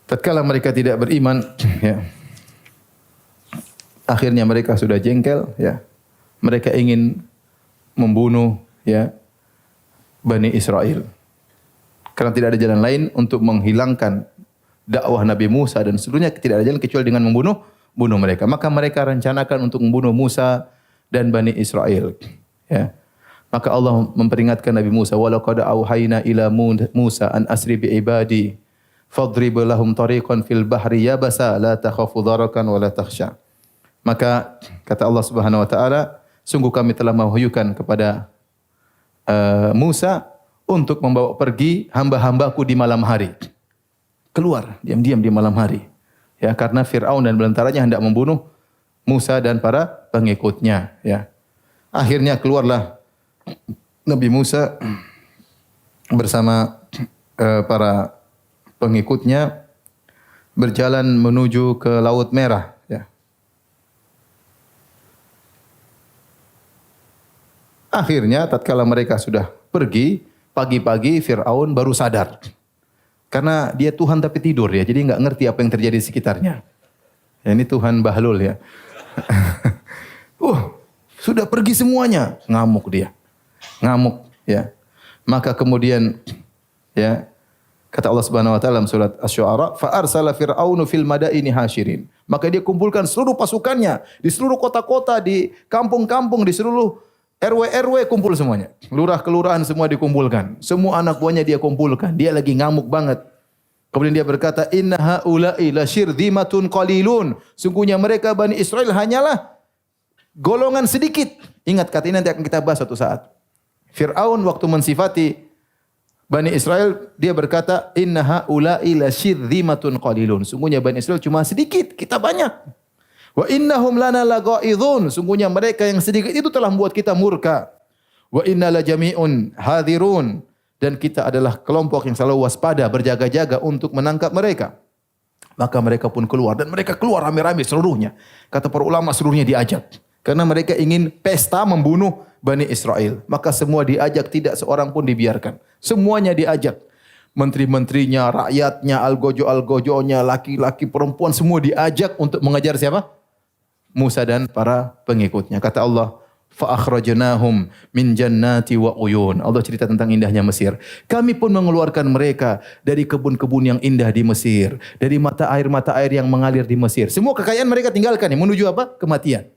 Tatkala mereka tidak beriman, ya, akhirnya mereka sudah jengkel, ya. Mereka ingin membunuh, ya, Bani Israel. Karena tidak ada jalan lain untuk menghilangkan dakwah Nabi Musa dan seluruhnya, tidak ada jalan kecuali dengan membunuh mereka. Maka mereka rencanakan untuk membunuh Musa dan Bani Israel. Ya. Maka Allah memperingatkan Nabi Musa, walaqad auhayna ila Musa an asri bi ibadi fadrib lahum tariqan fil bahri yabasa la takhafu darakan wa la takhsha. Maka kata Allah Subhanahu wa taala, sungguh kami telah mewahyukan kepada Musa untuk membawa pergi hamba-hambaku di malam hari. Keluar diam-diam di malam hari. Ya, karena Fir'aun dan belantaranya hendak membunuh Musa dan para pengikutnya, ya. Akhirnya keluarlah Nabi Musa bersama para pengikutnya berjalan menuju ke Laut Merah, ya. Akhirnya tatkala mereka sudah pergi, pagi-pagi Fir'aun baru sadar. Karena dia Tuhan tapi tidur, ya. Jadi enggak ngerti apa yang terjadi di sekitarnya. Ya, ini Tuhan Bahlul, ya. Sudah pergi semuanya. Ngamuk dia. Ngamuk, ya. Maka kemudian, ya, kata Allah Subhanahu wa taala dalam surat Asy-Syu'ara, fa arsala fir'aunu fil madaini hasyirin. Maka dia kumpulkan seluruh pasukannya di seluruh kota-kota, di kampung-kampung, di seluruh RW kumpul semuanya. Lurah kelurahan semua dikumpulkan. Semua anak buahnya dia kumpulkan. Dia lagi ngamuk banget. Kemudian dia berkata, inna haula'i lasyirdzimatun qalilun. Sungguhnya mereka Bani Israel hanyalah golongan sedikit. Ingat, kata ini nanti akan kita bahas suatu saat. Fir'aun waktu mensifati Bani Israel, dia berkata, inna haula'i lasyirdzimatun qalilun. Sungguhnya Bani Israel cuma sedikit, kita banyak. Wa innahum lana laghaidun. Sungguhnya mereka yang sedikit itu telah membuat kita murka. Wa inna la jami'un hadirun. Dan kita adalah kelompok yang selalu waspada, berjaga-jaga untuk menangkap mereka. Maka mereka pun keluar. Dan mereka keluar rame-rame seluruhnya. Kata para ulama seluruhnya diajak. Karena mereka ingin pesta membunuh Bani Israel. Maka semua diajak, tidak seorang pun dibiarkan. Semuanya diajak. Menteri-menterinya, rakyatnya, algojo-algojonya, laki-laki, perempuan, semua diajak untuk mengejar siapa? Musa dan para pengikutnya. Kata Allah, fa akhrajnahum min jannati wa uyun. Allah cerita tentang indahnya Mesir. Kami pun mengeluarkan mereka dari kebun-kebun yang indah di Mesir, dari mata air yang mengalir di Mesir. Semua kekayaan mereka tinggalkan, menuju apa? Kematian.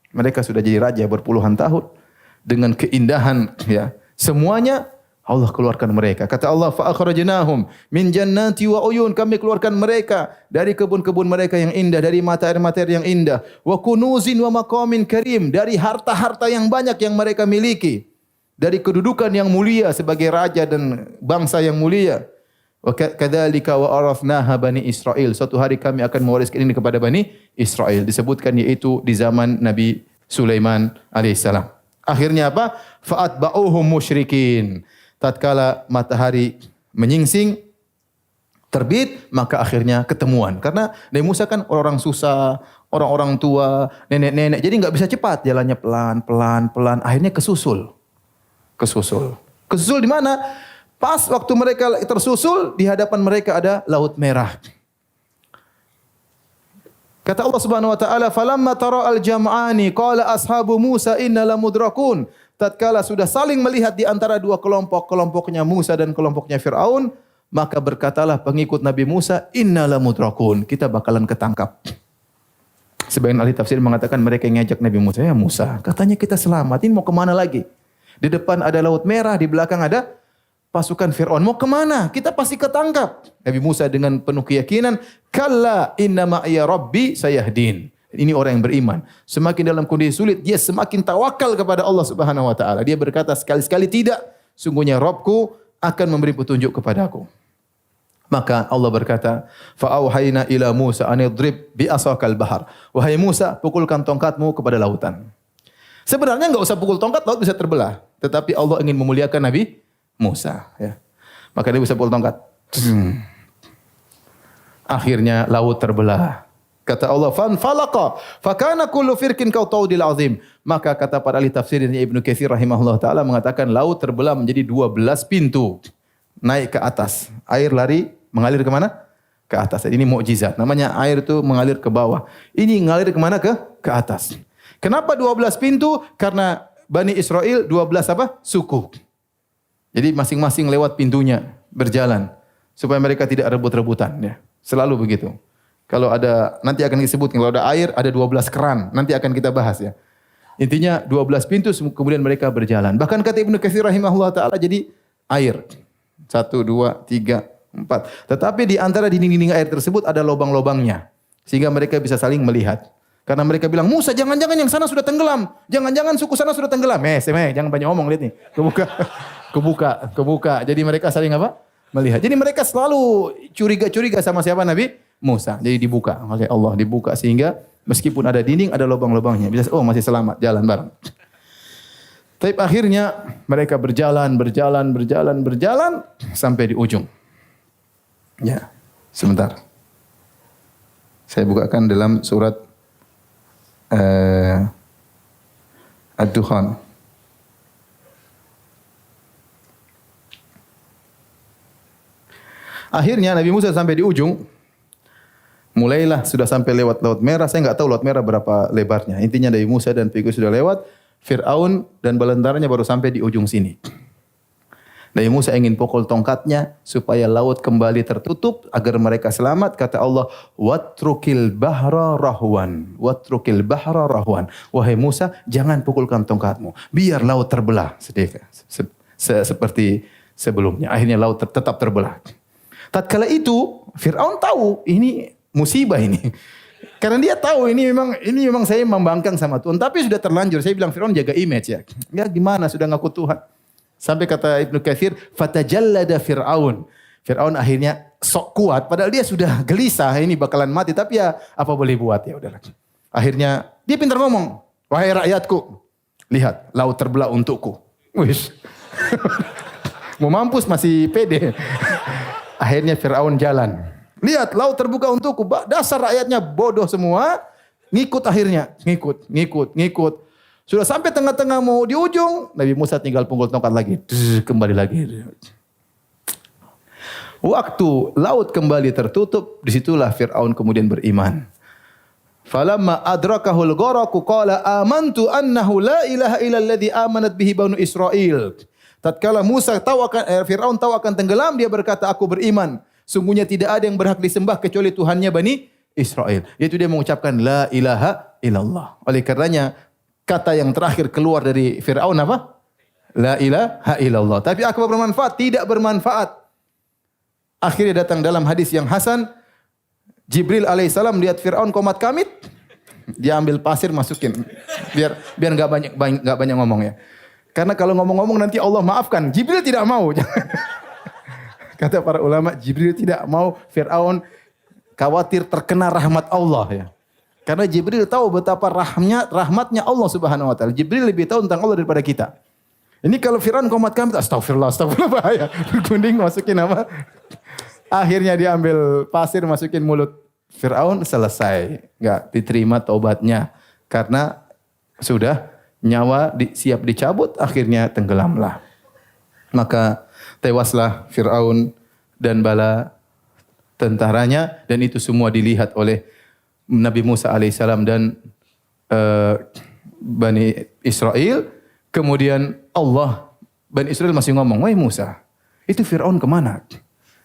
Mereka sudah jadi raja berpuluhan tahun dengan keindahan, ya. Semuanya Allah keluarkan mereka. Kata Allah, fa akhrajnahum min jannati wa uyun. Kami keluarkan mereka dari kebun-kebun mereka yang indah, dari mata air yang indah. Wa kunuzin wa maqamin karim. Dari harta-harta yang banyak yang mereka miliki. Dari kedudukan yang mulia sebagai raja dan bangsa yang mulia. Wa kadzalika wa arafnaha Bani Israil. Suatu hari kami akan mewariskan ini kepada Bani Israel. Disebutkan yaitu di zaman Nabi Sulaiman alaihissalam. Akhirnya apa? Fa'atba'uhum musyrikin. Tatkala matahari menyingsing, terbit, maka akhirnya ketemuan. Karena Nabi Musa kan orang susah, orang-orang tua, nenek-nenek. Jadi enggak bisa cepat, jalannya pelan. Akhirnya kesusul. Kesusul di mana? Pas waktu mereka tersusul, di hadapan mereka ada Laut Merah. Kata Allah Subhanahu wa taala, "Falamma tara al-jam'ani qala ashabu Musa inna lamudrakun." Tatkala sudah saling melihat di antara dua kelompok, kelompoknya Musa dan kelompoknya Fir'aun, maka berkatalah pengikut Nabi Musa, "Inna lamudrakun." Kita bakalan ketangkap. Sebagian ahli tafsir mengatakan mereka yang ngajak Nabi Musa, "Ya Musa, katanya kita selamat, ini mau kemana lagi? Di depan ada Laut Merah, di belakang ada pasukan Fir'aun. Mau kemana? Kita pasti ketangkap. Nabi Musa dengan penuh keyakinan, kalla inna ma'iya rabbi sayahdin. Ini orang yang beriman. Semakin dalam kondisi sulit, dia semakin tawakal kepada Allah Subhanahu wa taala. Dia berkata sekali-sekali tidak, sungguhnya Rabbku akan memberi petunjuk kepadaku. Maka Allah berkata, "Fa'auhayna ila Musa an idrib bi asakal bahar." Wahai Musa, pukulkan tongkatmu kepada lautan. Sebenarnya enggak usah pukul tongkat, laut bisa terbelah. Tetapi Allah ingin memuliakan Nabi Musa. Ya. Maka dia bisa pukul tongkat. Akhirnya laut terbelah. Kata Allah, "Fanfalaqa, fakana kullu firqin kautaudil azim." Maka kata para ahli tafsir Ibnu Katsir rahimahullah taala mengatakan laut terbelah menjadi 12 pintu. Naik ke atas. Air lari mengalir ke mana? Ke atas. Ini mukjizat. Namanya air itu mengalir ke bawah. Ini mengalir ke mana? Ke atas. Kenapa 12 pintu? Karena Bani Israel 12 apa? Suku. Jadi masing-masing lewat pintunya berjalan supaya mereka tidak rebut-rebutan ya. Selalu begitu. Kalau ada, nanti akan disebut, kalau ada air, ada 12 keran. Nanti akan kita bahas ya. Intinya 12 pintu, kemudian mereka berjalan. Bahkan kata Ibnu Katsir rahimahullah ta'ala, jadi air. 1, 2, 3, 4. Tetapi di antara dinding-dinding air tersebut ada lubang-lubangnya. Sehingga mereka bisa saling melihat. Karena mereka bilang, Musa jangan-jangan yang sana sudah tenggelam. Jangan-jangan suku sana sudah tenggelam. Jangan banyak ngomong, lihat nih. Kebuka. Jadi mereka saling apa? Melihat. Jadi mereka selalu curiga-curiga sama siapa Nabi Musa. Jadi dibuka oleh Allah, dibuka sehingga meskipun ada dinding ada lubang-lubangnya. Bisa masih selamat jalan bareng. Tapi akhirnya mereka berjalan sampai di ujung. Ya, sebentar. Saya bukakan dalam surat Ad-Dukhan. Akhirnya Nabi Musa sampai di ujung. Mulailah sudah sampai lewat Laut Merah. Saya enggak tahu Laut Merah berapa lebarnya. Intinya Nabi Musa dan pengikut sudah lewat. Fir'aun dan bala tentaranya baru sampai di ujung sini. Nabi Musa ingin pukul tongkatnya supaya laut kembali tertutup agar mereka selamat. Kata Allah, "Watrukil bahra rahwan." Watrukil bahra rahwan. Wahai Musa, jangan pukulkan tongkatmu. Biar laut terbelah seperti sebelumnya. Akhirnya laut tetap terbelah. Tatkala itu Fir'aun tahu ini musibah ini. Karena dia tahu ini memang saya membangkang sama Tuhan. Tapi sudah terlanjur. Saya bilang Fir'aun jaga image ya. Ya gimana sudah ngaku Tuhan. Sampai kata Ibnu Katsir, fatajallada Fir'aun. Fir'aun akhirnya sok kuat. Padahal dia sudah gelisah ini bakalan mati. Tapi ya apa boleh buat ya udahlah. Akhirnya dia pintar ngomong. Wahai rakyatku, lihat laut terbelah untukku. Wis. Mau mampus masih pede. Akhirnya Fir'aun jalan. Lihat, laut terbuka untukku. Dasar rakyatnya bodoh semua. Ngikut akhirnya. Ngikut. Sudah sampai tengah-tengah mau di ujung. Nabi Musa tinggal pukul tongkat lagi. Kembali lagi. Waktu laut kembali tertutup. Disitulah Fir'aun kemudian beriman. Falamma adrakahul gharaku qala amantu annahu la ilaha illalladzi amanat bihi banu Israil. Tatkala Fir'aun tahu akan tenggelam, dia berkata, aku beriman. Sungguhnya tidak ada yang berhak disembah kecuali Tuhannya Bani Israel. Yaitu dia mengucapkan la ilaha illallah. Oleh karenanya, kata yang terakhir keluar dari Fir'aun apa? La ilaha illallah. Tapi apa bermanfaat? Tidak bermanfaat. Akhirnya datang dalam hadis yang hasan, Jibril alaihissalam lihat Fir'aun komat kamit, dia ambil pasir masukin. Biar enggak banyak ngomong ya. Karena kalau ngomong-ngomong nanti Allah maafkan. Jibril tidak mau. Kata para ulama, Jibril tidak mau Fir'aun khawatir terkena rahmat Allah ya. Karena Jibril tahu betapa rahmatnya Allah Subhanahu wa taala. Jibril lebih tahu tentang Allah daripada kita. Ini kalau Fir'aun komat kamit, astagfirullah bahaya. Bergunding masukin apa? Akhirnya dia ambil pasir masukin mulut Fir'aun, selesai. Enggak diterima taubatnya. Karena sudah nyawa siap dicabut, akhirnya tenggelamlah. Maka tewaslah Fir'aun dan bala tentaranya, dan itu semua dilihat oleh Nabi Musa alaihissalam dan Bani Israel. Kemudian Bani Israel masih ngomong, wahai Musa, itu Fir'aun kemana?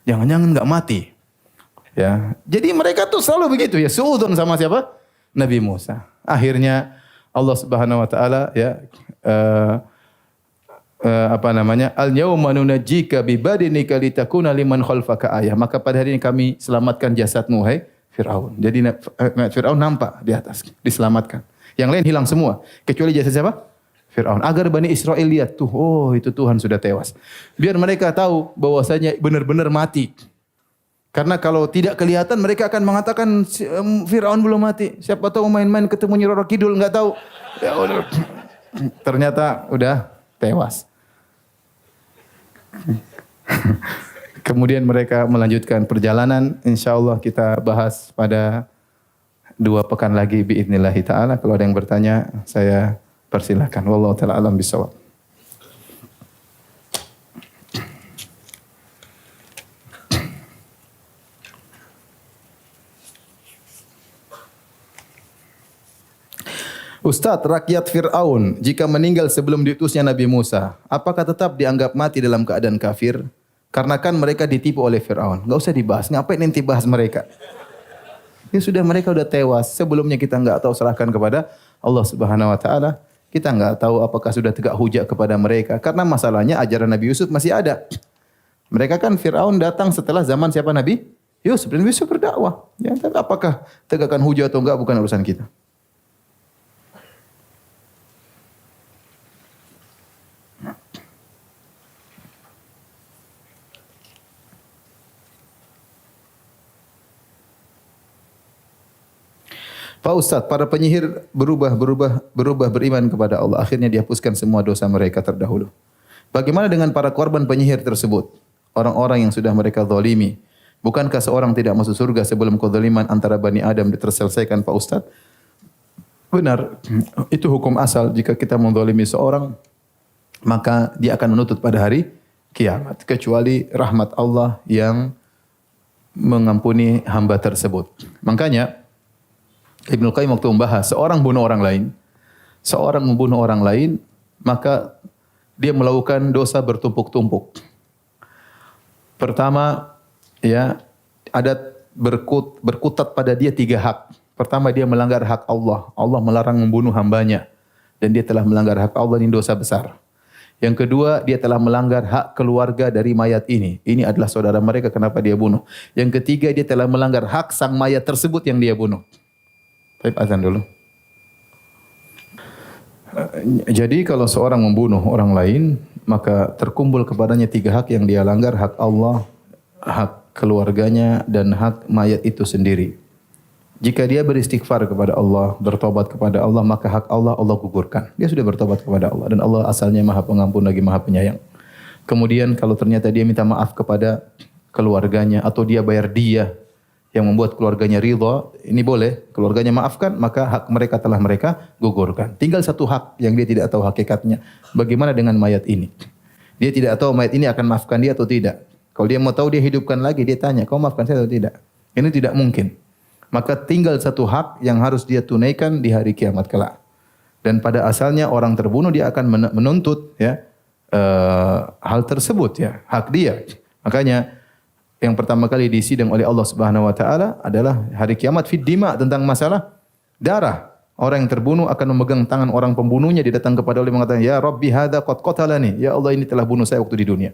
Jangan-jangan enggak mati. Ya, jadi mereka tuh selalu begitu ya, suudzon sama siapa? Nabi Musa. Akhirnya Allah Subhanahu wa taala ya apa namanya? Al-yauma nunajjika bi badinika litakuna liman khalfaka ayah. Maka pada hari ini kami selamatkan jasadmu hai Firaun. Jadi Firaun nampak di atas, diselamatkan. Yang lain hilang semua, kecuali jasad siapa? Firaun. Agar Bani Israel lihat tuh, oh itu Tuhan sudah tewas. Biar mereka tahu bahwasanya benar-benar mati. Karena kalau tidak kelihatan mereka akan mengatakan Firaun belum mati. Siapa tahu main-main ketemu Nyi Roro Kidul enggak tahu. Ya udah. Ternyata udah tewas. Kemudian mereka melanjutkan perjalanan. InsyaAllah kita bahas pada 2 pekan lagi biidnillahi ta'ala. Kalau ada yang bertanya, saya persilahkan. Wallahu ta'ala alam bisawab. Ustaz, rakyat Fir'aun jika meninggal sebelum diutusnya Nabi Musa, apakah tetap dianggap mati dalam keadaan kafir? Karena kan mereka ditipu oleh Fir'aun. Enggak usah dibahas, ngapain nanti bahas mereka? Ya sudah, mereka sudah tewas. Sebelumnya kita enggak tahu, serahkan kepada Allah Subhanahu wa taala. Kita enggak tahu apakah sudah tegak hujah kepada mereka. Karena masalahnya ajaran Nabi Yusuf masih ada. Mereka kan Fir'aun datang setelah zaman siapa Nabi Yusuf. Dan Yusuf berdakwah. Ya, tapi apakah tegakkan hujah atau enggak bukan urusan kita. Pak Ustaz, para penyihir berubah beriman kepada Allah. Akhirnya dihapuskan semua dosa mereka terdahulu. Bagaimana dengan para korban penyihir tersebut? Orang-orang yang sudah mereka zalimi. Bukankah seorang tidak masuk surga sebelum kezaliman antara Bani Adam terselesaikan, Pak Ustaz? Benar, itu hukum asal. Jika kita menzalimi seorang, maka dia akan menuntut pada hari kiamat. Kecuali rahmat Allah yang mengampuni hamba tersebut. Makanya, Ibnu Qayyim waktu membahas seorang membunuh orang lain, maka dia melakukan dosa bertumpuk-tumpuk. Pertama, ya, ada berkutat pada dia 3 hak. Pertama, dia melanggar hak Allah. Allah melarang membunuh hambanya dan dia telah melanggar hak Allah, ini dosa besar. Yang kedua, dia telah melanggar hak keluarga dari mayat ini. Ini adalah saudara mereka, kenapa dia bunuh? Yang ketiga, dia telah melanggar hak sang mayat tersebut yang dia bunuh. Baik, azan dulu. Jadi kalau seorang membunuh orang lain, maka terkumpul kepadanya 3 hak yang dia langgar, hak Allah, hak keluarganya, dan hak mayat itu sendiri. Jika dia beristighfar kepada Allah, bertobat kepada Allah, maka hak Allah gugurkan. Dia sudah bertobat kepada Allah dan Allah asalnya Maha Pengampun lagi Maha Penyayang. Kemudian kalau ternyata dia minta maaf kepada keluarganya atau dia bayar dia yang membuat keluarganya ridha, ini boleh, keluarganya maafkan, maka hak mereka telah mereka gugurkan. Tinggal 1 hak yang dia tidak tahu hakikatnya. Bagaimana dengan mayat ini? Dia tidak tahu mayat ini akan maafkan dia atau tidak. Kalau dia mau tahu, dia hidupkan lagi, dia tanya, kau maafkan saya atau tidak? Ini tidak mungkin. Maka tinggal 1 hak yang harus dia tunaikan di hari kiamat kelak. Dan pada asalnya orang terbunuh dia akan menuntut ya hal tersebut ya, hak dia. Makanya yang pertama kali disidang oleh Allah Subhanahu wa taala adalah hari kiamat fid dima, tentang masalah darah. Orang yang terbunuh akan memegang tangan orang pembunuhnya, dia datang kepada Allah mengatakan, "Ya Rabbi hadza qad qatalani." Ya Allah, ini telah bunuh saya waktu di dunia.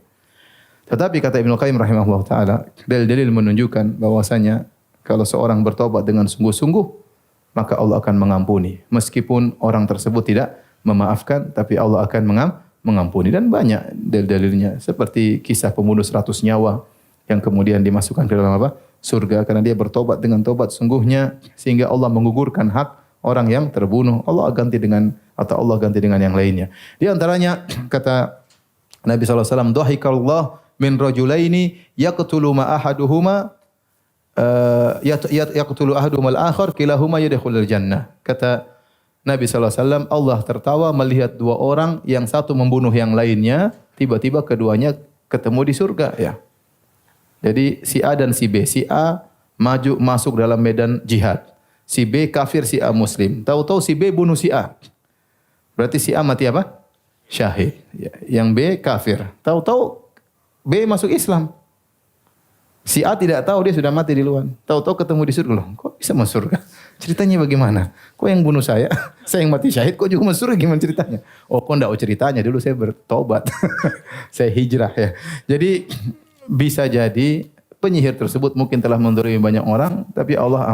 Tetapi kata Ibnu Qayyim rahimahullah taala, dalil-dalil menunjukkan bahwasanya kalau seorang bertobat dengan sungguh-sungguh, maka Allah akan mengampuni. Meskipun orang tersebut tidak memaafkan, tapi Allah akan mengampuni. Dan banyak dalil-dalilnya, seperti kisah pembunuh 100 nyawa yang kemudian dimasukkan ke dalam apa? Surga karena dia bertobat dengan tobat sungguhnya, sehingga Allah menggugurkan hak orang yang terbunuh. Allah ganti dengan yang lainnya. Di antaranya kata Nabi sallallahu alaihi wasallam, "Dhahikallah min rajulaini yaqtulu ma ahaduhuma yaqtulu ahaduhuma al-akhar kilahuma yadkhulul jannah." Kata Nabi sallallahu alaihi wasallam, Allah tertawa melihat 2 orang yang satu membunuh yang lainnya, tiba-tiba keduanya ketemu di surga ya. Jadi si A dan si B. Si A maju masuk dalam medan jihad. Si B kafir, si A muslim. Tahu-tahu si B bunuh si A. Berarti si A mati apa? Syahid. Yang B kafir. Tahu-tahu B masuk Islam. Si A tidak tahu dia sudah mati di luar. Tahu-tahu ketemu di surga. Loh, kok bisa masuk surga? Ceritanya bagaimana? Kok yang bunuh saya? Saya yang mati syahid, kok juga masuk surga, gimana ceritanya? Oh, kok enggak, oh ceritanya dulu saya bertobat. Saya hijrah ya. Jadi bisa jadi penyihir tersebut mungkin telah mendolimi banyak orang, tapi Allah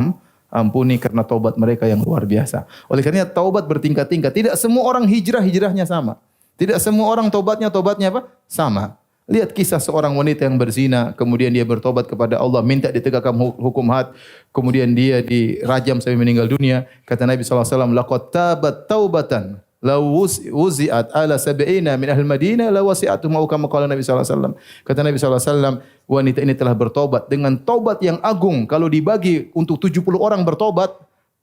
ampuni karena taubat mereka yang luar biasa. Oleh karena taubat bertingkat-tingkat. Tidak semua orang hijrahnya sama. Tidak semua orang tobatnya apa? Sama. Lihat kisah seorang wanita yang berzina, kemudian dia bertobat kepada Allah, minta ditegakkan hukum had, kemudian dia dirajam sampai meninggal dunia. Kata Nabi SAW, laqad tabat taubatan, law wuzi'at ala sab'ina min ahli Madinah, la wasi'atuhum au kama qala Nabi SAW. Kata Nabi SAW, wanita ini telah bertobat dengan tobat yang agung. Kalau dibagi untuk 70 orang bertobat,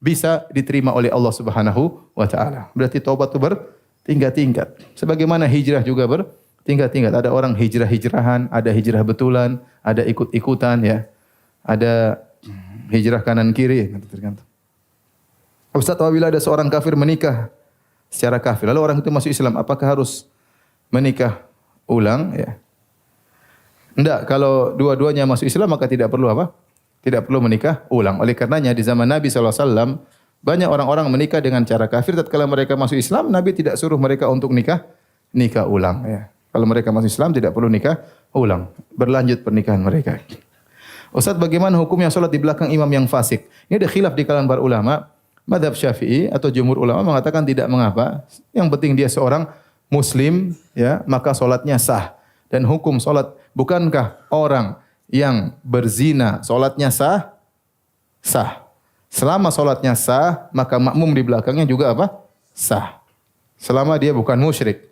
bisa diterima oleh Allah Subhanahu wa taala. Berarti tobat itu bertingkat-tingkat. Sebagaimana hijrah juga bertingkat-tingkat. Ada orang hijrah-hijrahan, ada hijrah betulan, ada ikut-ikutan ya. Ada hijrah kanan kiri, tergantung. Ustaz, apabila ada seorang kafir menikah secara kafir, lalu orang itu masuk Islam, apakah harus menikah ulang ya? Enggak, kalau dua-duanya masuk Islam maka tidak perlu apa? Tidak perlu menikah ulang. Oleh karenanya di zaman Nabi SAW banyak orang-orang menikah dengan cara kafir. Tatkala mereka masuk Islam, Nabi tidak suruh mereka untuk nikah ulang ya. Kalau mereka masuk Islam tidak perlu nikah ulang. Berlanjut pernikahan mereka. Ustaz, bagaimana hukumnya salat di belakang imam yang fasik? Ini ada khilaf di kalangan para ulama. Mazhab Syafi'i atau jumhur ulama mengatakan tidak mengapa. Yang penting dia seorang muslim ya, maka salatnya sah. Dan hukum salat, bukankah orang yang berzina salatnya sah? Sah. Selama salatnya sah, maka makmum di belakangnya juga apa? Sah. Selama dia bukan musyrik.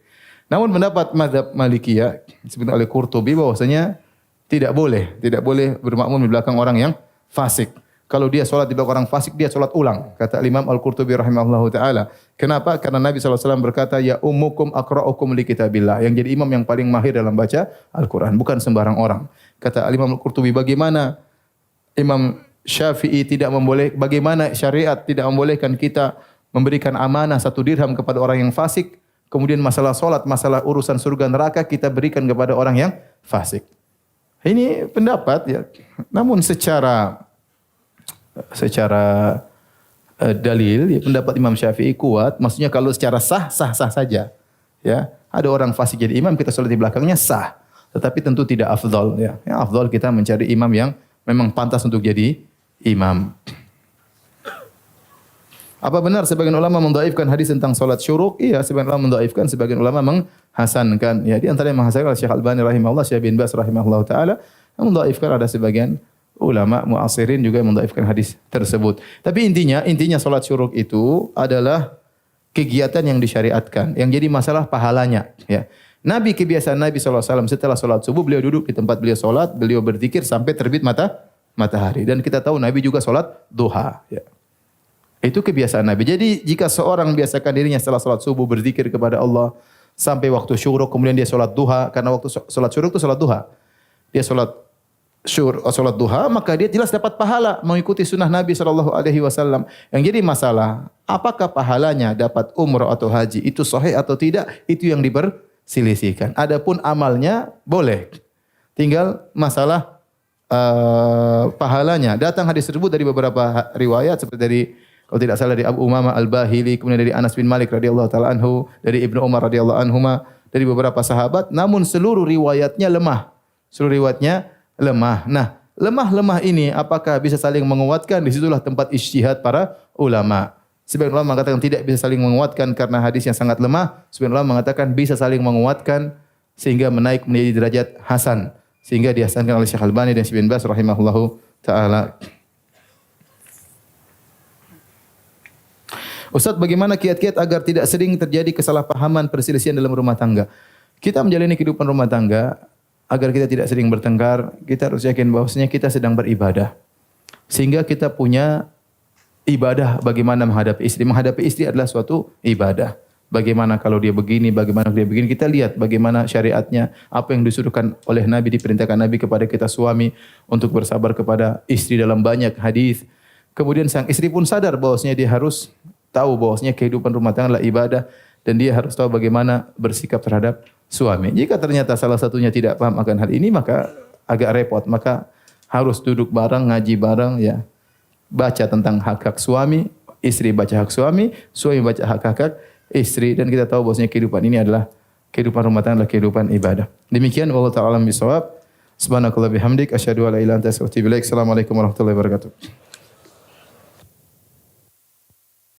Namun pendapat mazhab Malikiyah disebut oleh Qurtubi bahwasanya tidak boleh bermakmum di belakang orang yang fasik. Kalau dia salat di belakang orang fasik, dia salat ulang. Kata Imam Al-Qurtubi rahimahullahu taala. Kenapa? Karena Nabi SAW berkata, ya ummukum aqra'ukum li kitabillah. Yang jadi imam yang paling mahir dalam baca Al-Qur'an, bukan sembarang orang. Kata Imam Al-Qurtubi, bagaimana Imam Syafi'i bagaimana syariat tidak membolehkan kita memberikan amanah 1 dirham kepada orang yang fasik, kemudian masalah salat, masalah urusan surga neraka kita berikan kepada orang yang fasik. Ini pendapat ya. Namun secara dalil ya, pendapat Imam Syafi'i kuat, maksudnya kalau secara sah saja. Ya, ada orang fasik jadi imam, kita salat di belakangnya sah. Tetapi tentu tidak afdal ya. Yang afdal kita mencari imam yang memang pantas untuk jadi imam. Apa benar sebagian ulama mendhaifkan hadis tentang salat syuruk? Iya, sebagian ulama mendhaifkan, sebagian ulama menghasankan. Ya, di antara yang menghasankan Syekh Al-Albani rahimahullah, Syekh bin Baz rahimahullah taala, yang mendhaifkan ada sebagian ulama muasirin juga yang mendhaifkan hadis tersebut. Tapi intinya salat syuruk itu adalah kegiatan yang disyariatkan. Yang jadi masalah pahalanya, ya. Kebiasaan Nabi SAW setelah salat subuh beliau duduk di tempat beliau salat, beliau berzikir sampai terbit matahari. Dan kita tahu Nabi juga salat duha, ya. Itu kebiasaan Nabi. Jadi jika seorang biasakan dirinya setelah salat subuh berzikir kepada Allah sampai waktu syuruk, kemudian dia salat duha, karena waktu salat syuruk itu salat duha. Dia salat duha, maka dia jelas dapat pahala mengikuti sunnah Nabi SAW. Yang jadi masalah, apakah pahalanya dapat umrah atau haji itu sahih atau tidak, itu yang diperselisihkan. Adapun amalnya boleh. Tinggal masalah pahalanya. Datang hadis tersebut dari beberapa riwayat seperti dari, kalau tidak salah, dari Abu Umamah Al-Bahili, kemudian dari Anas bin Malik radhiyallahu taala anhu, dari Ibnu Umar radhiyallahu anhuma, dari beberapa sahabat, namun seluruh riwayatnya lemah. Nah, lemah ini apakah bisa saling menguatkan? Disitulah tempat ijtihad para ulama. Sebagian ulama mengatakan tidak bisa saling menguatkan karena hadisnya sangat lemah. Sebagian ulama mengatakan bisa saling menguatkan sehingga menaik menjadi derajat hasan, sehingga dihasankan oleh Syekh Al-Albani dan Syekh bin Baz rahimahullahu taala. Ustaz, bagaimana kiat-kiat agar tidak sering terjadi kesalahpahaman perselisihan dalam rumah tangga? Kita menjalani kehidupan rumah tangga, agar kita tidak sering bertengkar, kita harus yakin bahwasanya kita sedang beribadah. Sehingga kita punya ibadah bagaimana menghadapi istri. Menghadapi istri adalah suatu ibadah. Bagaimana kalau dia begini, bagaimana dia begini. Kita lihat bagaimana syariatnya, apa yang disuruhkan oleh Nabi, diperintahkan Nabi kepada kita suami untuk bersabar kepada istri dalam banyak hadis. Kemudian sang istri pun sadar bahwasanya dia harus tahu bahwasanya kehidupan rumah tangga adalah ibadah dan dia harus tahu bagaimana bersikap terhadap suami. Jika ternyata salah satunya tidak paham akan hal ini, maka agak repot, maka harus duduk bareng, ngaji bareng ya. baca tentang hak-hak suami, istri baca hak suami, suami baca hak-hak istri, dan kita tahu bahwasanya kehidupan ini adalah kehidupan rumah tangga, adalah kehidupan ibadah. Demikian wallahu ta'ala alam bisawab. Subhanakallah bihamdik asyhadu an la ilaha illa anta astaghfiruka wa atubu ilaik. Assalamualaikum warahmatullahi wabarakatuh.